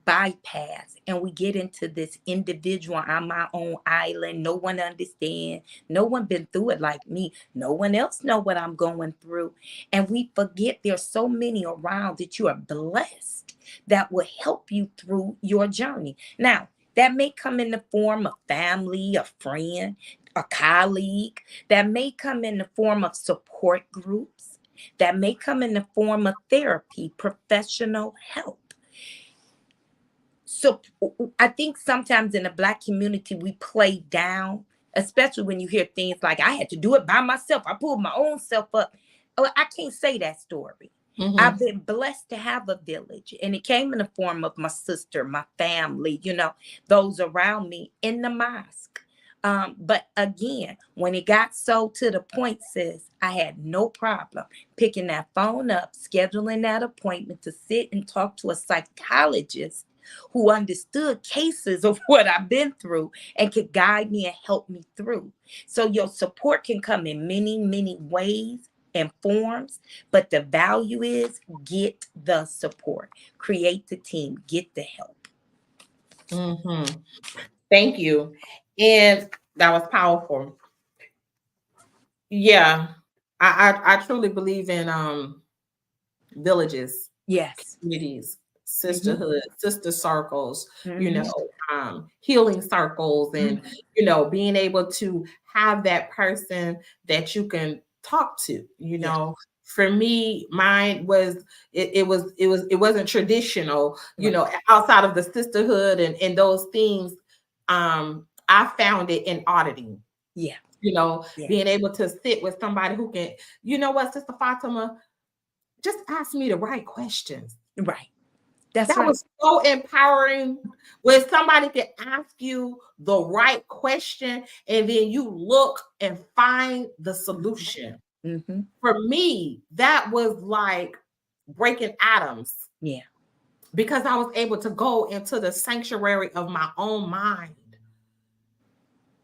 bypass and we get into this individual on my own island. No one understand. No one been through it like me. No one else know what I'm going through. And we forget there's so many around that you are blessed that will help you through your journey. Now, that may come in the form of family, a friend, a colleague. That may come in the form of support groups, that may come in the form of therapy, professional help. So I think sometimes in the Black community, we play down, especially when you hear things like, I had to do it by myself. I pulled my own self up. Oh, I can't say that story. Mhm. I've been blessed to have a village, and it came in the form of my sister, my family, those around me in the mosque. But again, when it got so to the point, sis, I had no problem picking that phone up, scheduling that appointment to sit and talk to a psychologist who understood cases of what I've been through and could guide me and help me through. So your support can come in many, many ways and forms, but the value is get the support, create the team, get the help. Mhm. Thank you. And that was powerful. Yeah. I truly believe in villages, Yes. communities, Mm-hmm. sisterhood, sister circles, Mm-hmm. healing circles, and Mm-hmm. being able to have that person that you can talk to. Yeah. For me, mine was it wasn't traditional, Right. outside of the sisterhood and those things. I found it in auditing, Yeah. Yeah. being able to sit with somebody who can, Sister Fatima, just ask me the right questions. Right. That's That right. was so empowering when somebody can ask you the right question and then you look and find the solution. Mm-hmm. For me, that was like breaking atoms Yeah. because I was able to go into the sanctuary of my own mind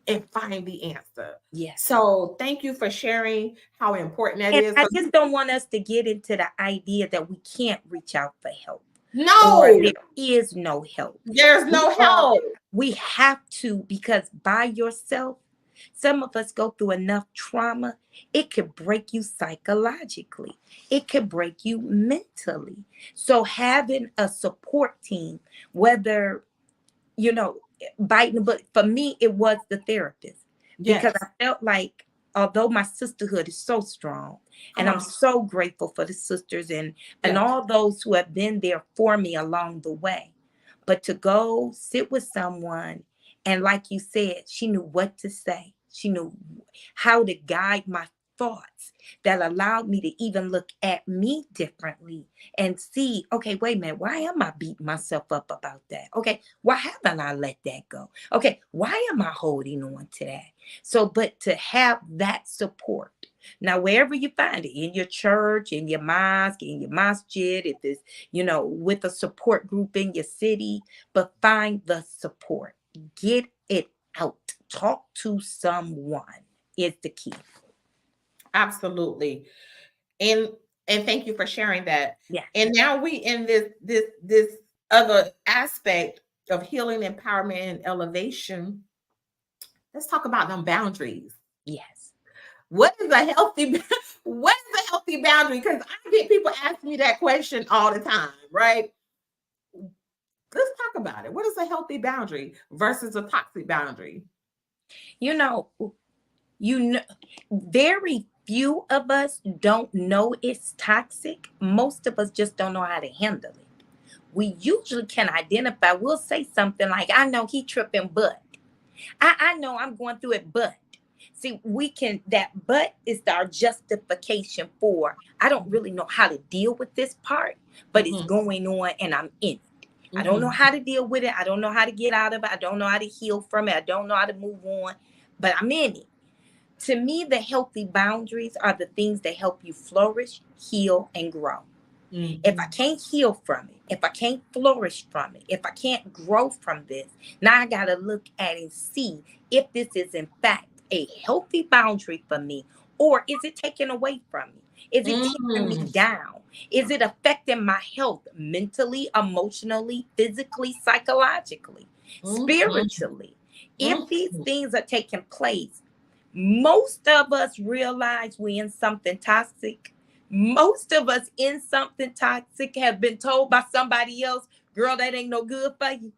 and find the answer. Yes. So thank you for sharing how important that And is. I just don't want us to get into the idea that we can't reach out for help or No, there is no help. there's We no all help. we have to, because by yourself, some of us go through enough trauma, it could break you psychologically. It could break you mentally. So having a support team, whether you know, biting, but for me, it was the therapist because Yes. I felt like, although my sisterhood is so strong, and Come I'm on. so grateful for the sisters and Yes. all those who have been there for me along the way, but to go sit with someone and, like you said, she knew what to say. She knew how to guide my thoughts, that allowed me to even look at me differently and see, okay, wait a minute, why am I beating myself up about that? Okay, why haven't I let that go? Okay, why am I holding on to that? So, but to have that support. Now, wherever you find it, in your church, in your mosque, in your masjid, if it's, with a support group in your city, but find the support. Get it out. Talk to someone is the key. Absolutely. And thank you for sharing that. Yeah. And now we in this other aspect of healing, empowerment, and elevation. Let's talk about them boundaries. Yes. What is a healthy what is a healthy boundary? Because I get people asking me that question all the time, right? Let's talk about it. What is a healthy boundary versus a toxic boundary? You know, very few of us don't know it's toxic. Most of us just don't know how to handle it. We usually can identify. We'll say something like, I know he tripping, but I know I'm going through it, but see, that but is our justification for, I don't really know how to deal with this part, but it's Mm-hmm. going on and I'm in it. I don't know Mm-hmm. how to deal with it. I don't know how to get out of it. I don't know how to heal from it. I don't know how to move on, but I'm in it. To me, the healthy boundaries are the things that help you flourish, heal, and grow. If I Mm-hmm. can't heal from it, if I can't flourish from it, if I can't grow from this, now I got to look at and see if this is in fact a healthy boundary for me, or is it taken away from me? Is it tearing me Mm-hmm. down? Is it affecting my health mentally, emotionally, physically, psychologically, Mm-hmm. spiritually? If these Mm-hmm. things are taking place, most of us realize we're in something toxic. Most of us in something toxic have been told by somebody else, girl, that ain't no good for you.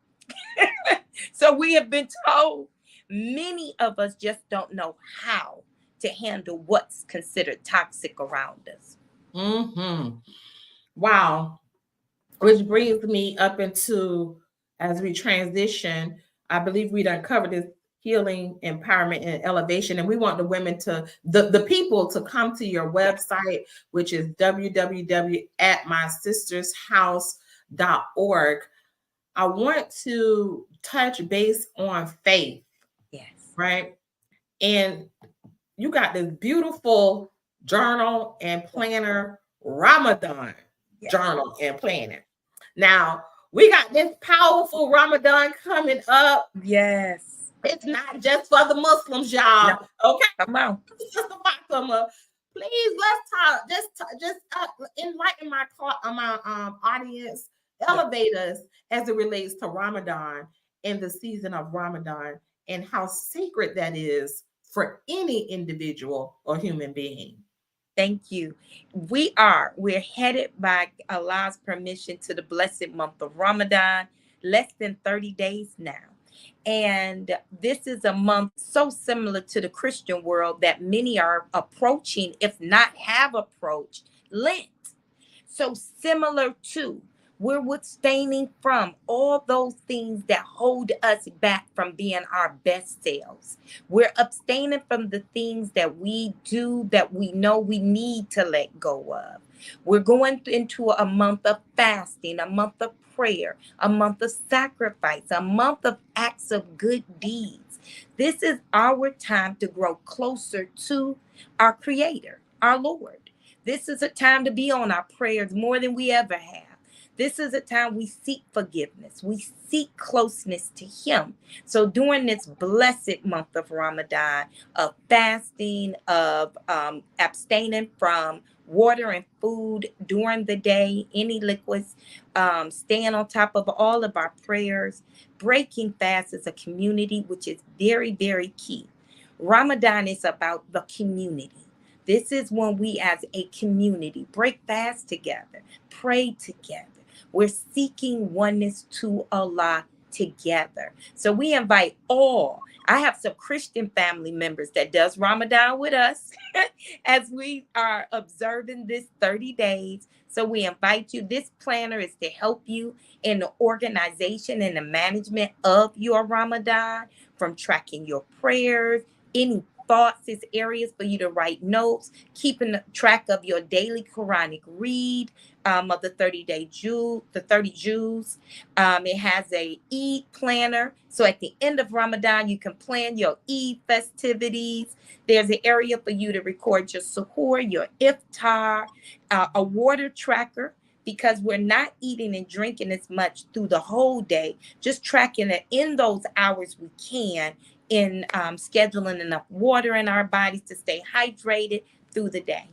So we have been told. Many of us just don't know how to handle what's considered toxic around us. Mm-hmm. Wow. Which brings me up into, as we transition, I believe we done covered this healing, empowerment, and elevation. And we want the women the people to come to your Yeah. website, which is www.mysistershouse.org. I want to touch base on faith, Yes. right? And you got this beautiful journal and planner, Ramadan Yes. journal and planner. Now, we got this powerful Ramadan coming up. Yes. It's not just for the Muslims, No, y'all. Okay, come on. Sister Fatima, please let's talk. Just enlighten my audience, Yeah. elevate us as it relates to Ramadan and the season of Ramadan and how sacred that is for any individual or human being. Thank you. We're headed by Allah's permission to the blessed month of Ramadan, less than 30 days now. And this is a month so similar to the Christian world that many are approaching, if not have approached, Lent. So similar to, we're abstaining from all those things that hold us back from being our best selves. We're abstaining from the things that we do that we know we need to let go of. We're going into a month of fasting, a month of prayer, a month of sacrifice, a month of acts of good deeds. This is our time to grow closer to our Creator, our Lord. This is a time to be on our prayers more than we ever have. This is a time we seek forgiveness. We seek closeness to Him. So during this blessed month of Ramadan, of fasting, of abstaining from water and food during the day, any liquids, staying on top of all of our prayers, breaking fast as a community, which is very, very key. Ramadan is about the community. This is when we as a community break fast together, pray together. We're seeking oneness to Allah together. So we invite all. I have some Christian family members that does Ramadan with us as we are observing this 30 days. So we invite you. This planner is to help you in the organization and the management of your Ramadan, from tracking your prayers, Any thoughts is areas for you to write notes, keeping track of your daily Quranic read, of the 30 Jews. It has a Eid planner. So at the end of Ramadan, you can plan your Eid festivities. There's an area for you to record your suhoor, your iftar, a water tracker, because we're not eating and drinking as much through the whole day, just tracking it in those hours we can, in scheduling enough water in our bodies to stay hydrated through the day.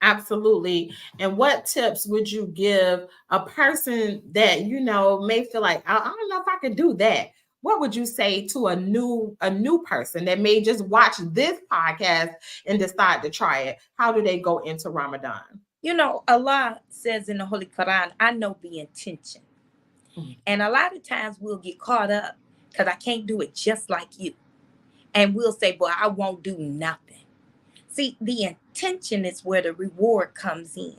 Absolutely. And what tips would you give a person that may feel like, I don't know if I could do that? What would you say to a new person that may just watch this podcast and decide to try it? How do they go into Ramadan? Allah says in the Holy Quran, I know the intention. And a lot of times we'll get caught up because I can't do it just like you. And we'll say, well, I won't do nothing. See, the intention is where the reward comes in.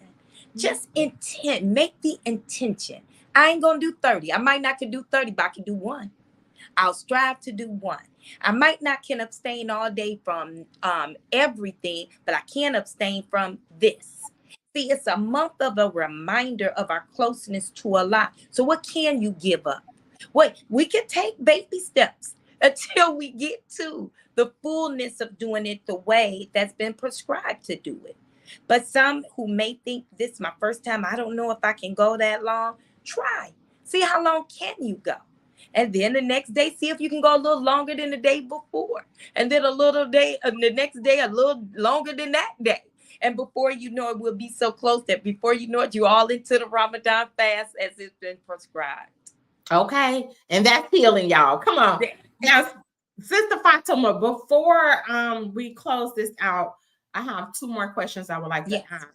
Just intent, make the intention. I ain't going to do 30. I might not can do 30, but I can do one. I'll strive to do one. I might not can abstain all day from everything, but I can abstain from this. See, it's a month of a reminder of our closeness to Allah. So what can you give up? What we can take baby steps until we get to the fullness of doing it the way that's been prescribed to do it. But some who may think this is my first time, I don't know if I can go that long. Try. See how long can you go? And then the next day, see if you can go a little longer than the day before. And then the next day, a little longer than that day. And before you know it, we'll be so close that before you know it, you're all into the Ramadan fast as it's been prescribed. Okay. And that's healing, y'all. Come on. Now, Sister Fatima, before we close this out, I have two more questions I would like to ask.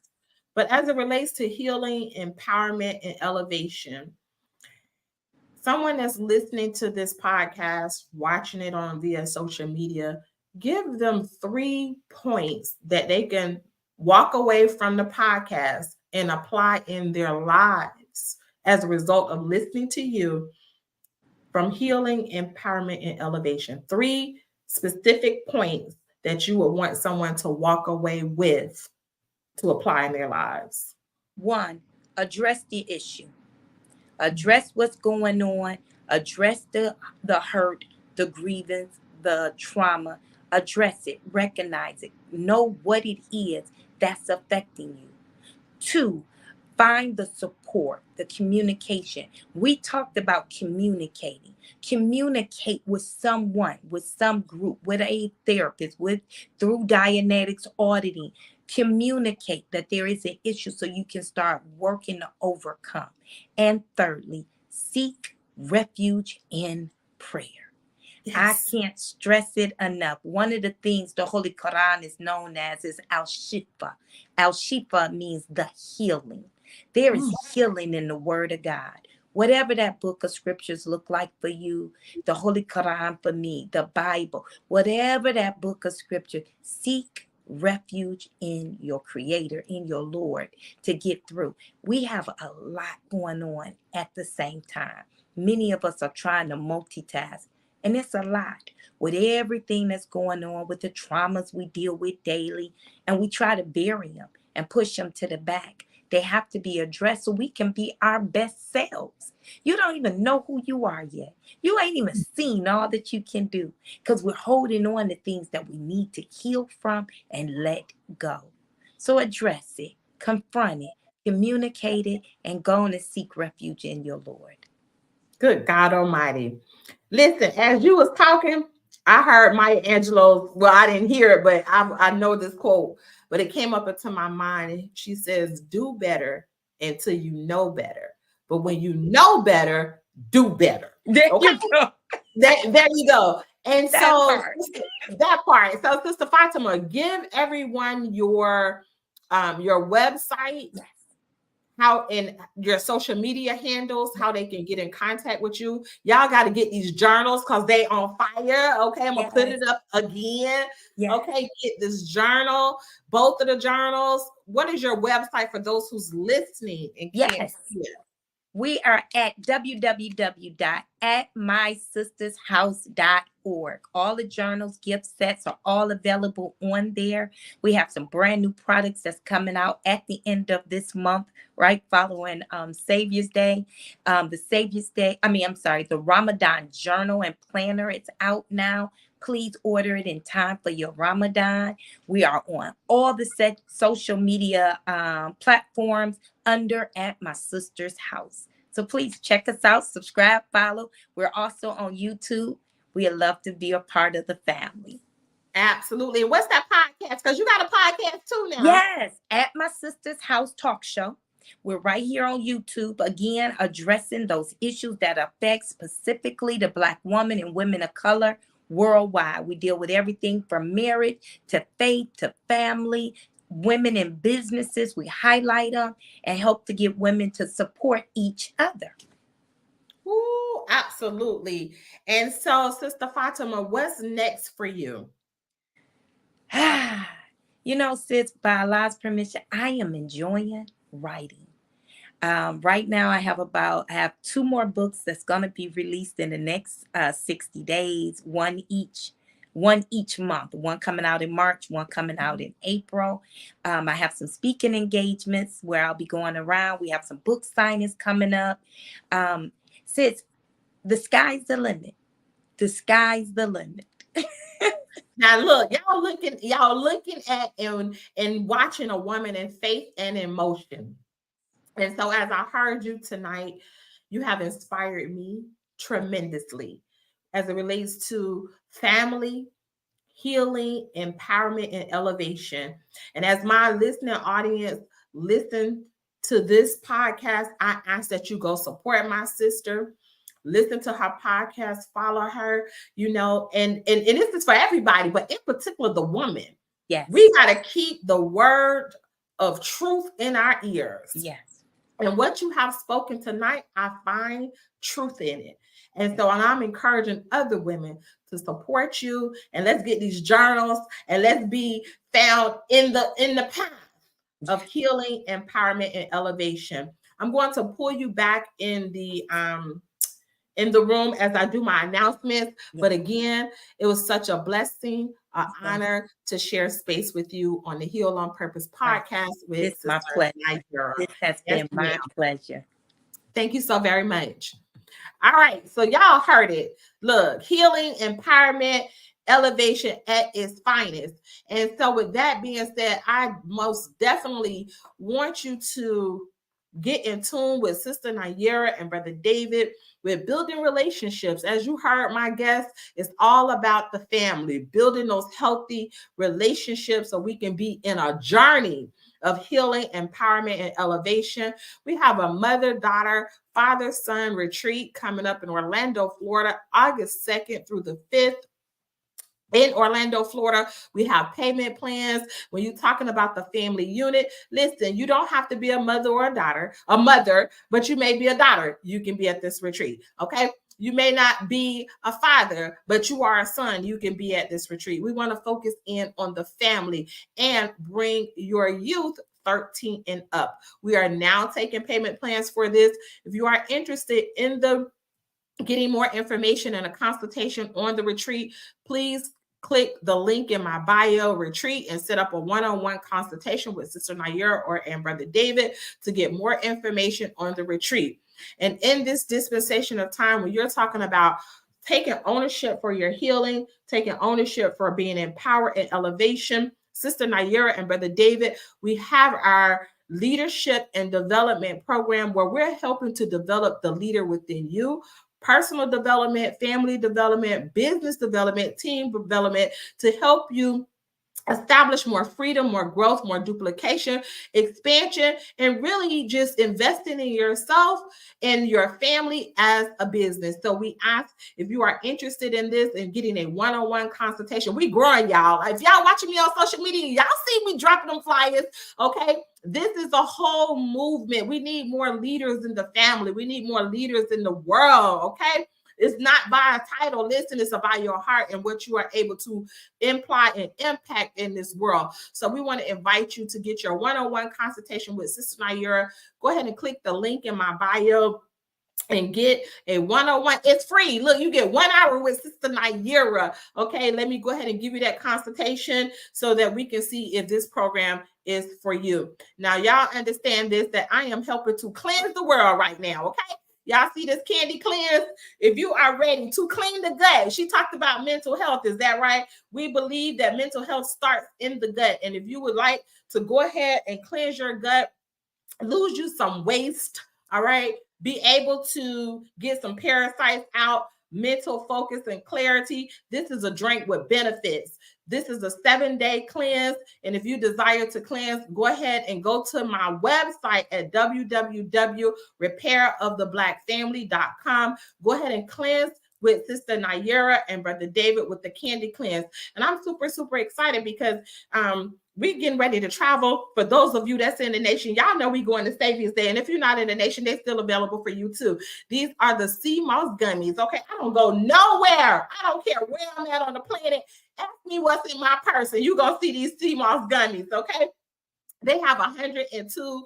But as it relates to healing, empowerment, and elevation, someone that's listening to this podcast, watching it on via social media, give them 3 points that they can walk away from the podcast and apply in their lives as a result of listening to you from healing, empowerment, and elevation. 3 specific points that you would want someone to walk away with to apply in their lives. 1, address the issue. Address what's going on. Address the hurt, the grievance, the trauma. Address it. Recognize it. Know what it is that's affecting you. 2, find the support, the communication. We talked about communicating. Communicate with someone, with some group, with a therapist, through Dianetics auditing. Communicate that there is an issue so you can start working to overcome. And thirdly, seek refuge in prayer. Yes. I can't stress it enough. One of the things the Holy Quran is known as is Al-Shifa. Al-Shifa means the healing. There is healing in the Word of God. Whatever that book of scriptures look like for you, the Holy Quran for me, the Bible, whatever that book of scripture, seek refuge in your Creator, in your Lord, to get through. We have a lot going on at the same time. Many of us are trying to multitask, and it's a lot with everything that's going on, with the traumas we deal with daily, and we try to bury them and push them to the back. They have to be addressed so we can be our best selves. You don't even know who you are yet. You ain't even seen all that you can do because we're holding on to things that we need to heal from and let go. So address it, confront it, communicate it, and go on and seek refuge in your Lord. Good God Almighty. Listen, as you was talking, I heard Maya Angelou's, well, I didn't hear it, but I know this quote, but it came up into my mind. She says, do better until you know better. But when you know better, do better. There you go. There you go. And that part. So, Sister Fatima, give everyone your website, how in your social media handles, how they can get in contact with you. Y'all got to get these journals because they on fire. Okay, I'm gonna put it up again. Okay, get this journal, both of the journals. What is your website for those who's listening and can't see it? We are at www.alshifa, at mysistershouse.org. All the journals, gift sets are all available on there. We have some brand new products that's coming out at the end of this month, right following Savior's Day. The Ramadan journal and planner. It's out now. Please order it in time for your Ramadan. We are on all the social media platforms under at My Sister's House. So please check us out, subscribe, follow. We're also on YouTube. We'd love to be a part of the family. Absolutely. And what's that podcast? Because you got a podcast too now. Yes, at My Sister's House Talk Show. We're right here on YouTube, again, addressing those issues that affect specifically the Black woman and women of color worldwide. We deal with everything from marriage to faith to family, women in businesses. We highlight them and help to get women to support each other. Ooh, absolutely. And so, Sister Fatima, what's next for you? Sis, by Allah's permission, I am enjoying writing. Right now, I have 2 more books that's going to be released in the next 60 days, one each month, one coming out in March, one coming out in April. I have some speaking engagements where I'll be going around. We have some book signings coming up. Sis, the sky's the limit. The sky's the limit. Now look, y'all looking at and watching a woman in faith and in motion. And so as I heard you tonight, you have inspired me tremendously as it relates to family, healing, empowerment, and elevation. And as my listening audience listen to this podcast, I ask that you go support my sister. Listen to her podcast, follow her, and this is for everybody, but in particular the woman. Yes. We got to keep the word of truth in our ears. Yes. And what you have spoken tonight, I find truth in it. And so I'm encouraging other women to support you, and let's get these journals and let's be found in the path of healing, empowerment, and elevation. I'm going to pull you back in the room as I do my announcements. Yeah. But again, it was such a blessing, an honor to share space with you on the Heal on Purpose podcast. It's my pleasure. This has been my pleasure. Thank you so very much. All right, so y'all heard it. Look, healing, empowerment, elevation at its finest. And so with that being said, I most definitely want you to get in tune with Sister Nayera and Brother David with building relationships. As you heard my guest, it's all about the family, building those healthy relationships so we can be in a journey of healing, empowerment, and elevation. We have a mother, daughter, father, son retreat coming up in Orlando, Florida, August 2nd through the 5th. In Orlando, Florida, we have payment plans. When you're talking about the family unit, listen, you don't have to be a mother or a mother, but you may be a daughter. You can be at this retreat, okay? You may not be a father, but you are a son. You can be at this retreat. We want to focus in on the family and bring your youth 13 and up. We are now taking payment plans for this. If you are interested in getting more information and a consultation on the retreat, please click the link in my bio retreat and set up a one-on-one consultation with Sister Nayera and Brother David to get more information on the retreat. And in this dispensation of time, when you're talking about taking ownership for your healing, taking ownership for being empowered and elevation, Sister Nayera and Brother David, we have our leadership and development program where we're helping to develop the leader within you. Personal development, family development, business development, team development to help you establish more freedom, more growth, more duplication, expansion, and really just investing in yourself and your family as a business. So we ask if you are interested in this and getting a one-on-one consultation. We growing, y'all. If y'all watching me on social media, y'all see me dropping them flyers, okay? This is a whole movement. We need more leaders in the family. We need more leaders in the world, okay? It's not by a title. Listen, it's about your heart and what you are able to imply and impact in this world. So we want to invite you to get your one-on-one consultation with Sister Nayera. Go ahead and click the link in my bio. and get a one-on-one. It's free. Look, you get 1 hour with Sister Naira. Okay, let me go ahead and give you that consultation so that we can see if this program is for you. Now, y'all understand this, that I am helping to cleanse the world right now. Okay. Y'all see this candy cleanse? If you are ready to clean the gut, she talked about mental health. Is that right? We believe that mental health starts in the gut. And if you would like to go ahead and cleanse your gut, lose you some waste, all right, be able to get some parasites out, mental focus and clarity, this is a drink with benefits. This is a 7-day cleanse. And if you desire to cleanse, go ahead and go to my website at www.repairoftheblackfamily.com. Go ahead and cleanse with Sister Naira and Brother David with the candy cleanse. And I'm super, super excited because we're getting ready to travel. For those of you that's in the nation, y'all know we going to Savior's Day. And if you're not in the nation, they're still available for you too. These are the sea moss gummies. Okay, I don't go nowhere. I don't care where I'm at on the planet. Ask me what's in my purse, and you're going to see these sea moss gummies, okay? They have 102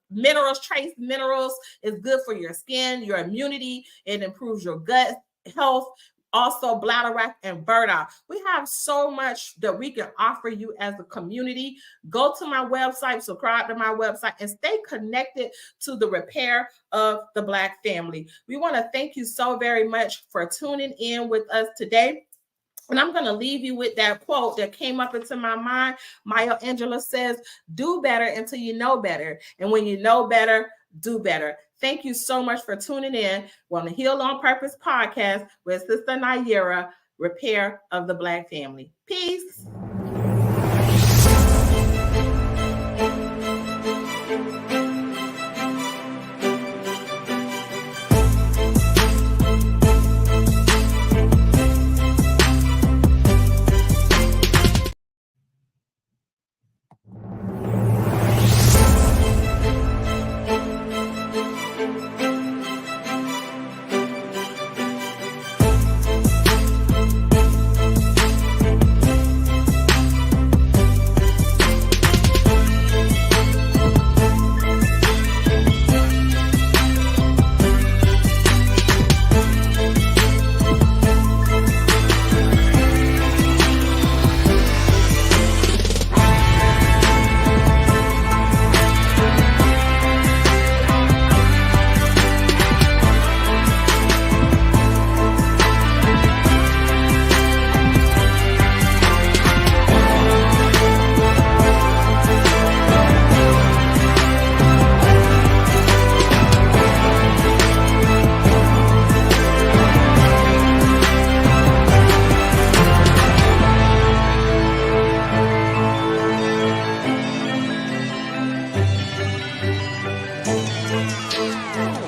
minerals, trace minerals. It's good for your skin, your immunity. It improves your gut health. Also, bladder wrack and burnout. We have so much that we can offer you as a community. Go to my website, subscribe to my website, and stay connected to the repair of the Black family. We want to thank you so very much for tuning in with us today. And I'm going to leave you with that quote that came up into my mind. Maya Angelou says, do better until you know better. And when you know better, do better. Thank you so much for tuning in on the Heal on Purpose podcast with Sister Naira, Repair of the Black Family. Peace.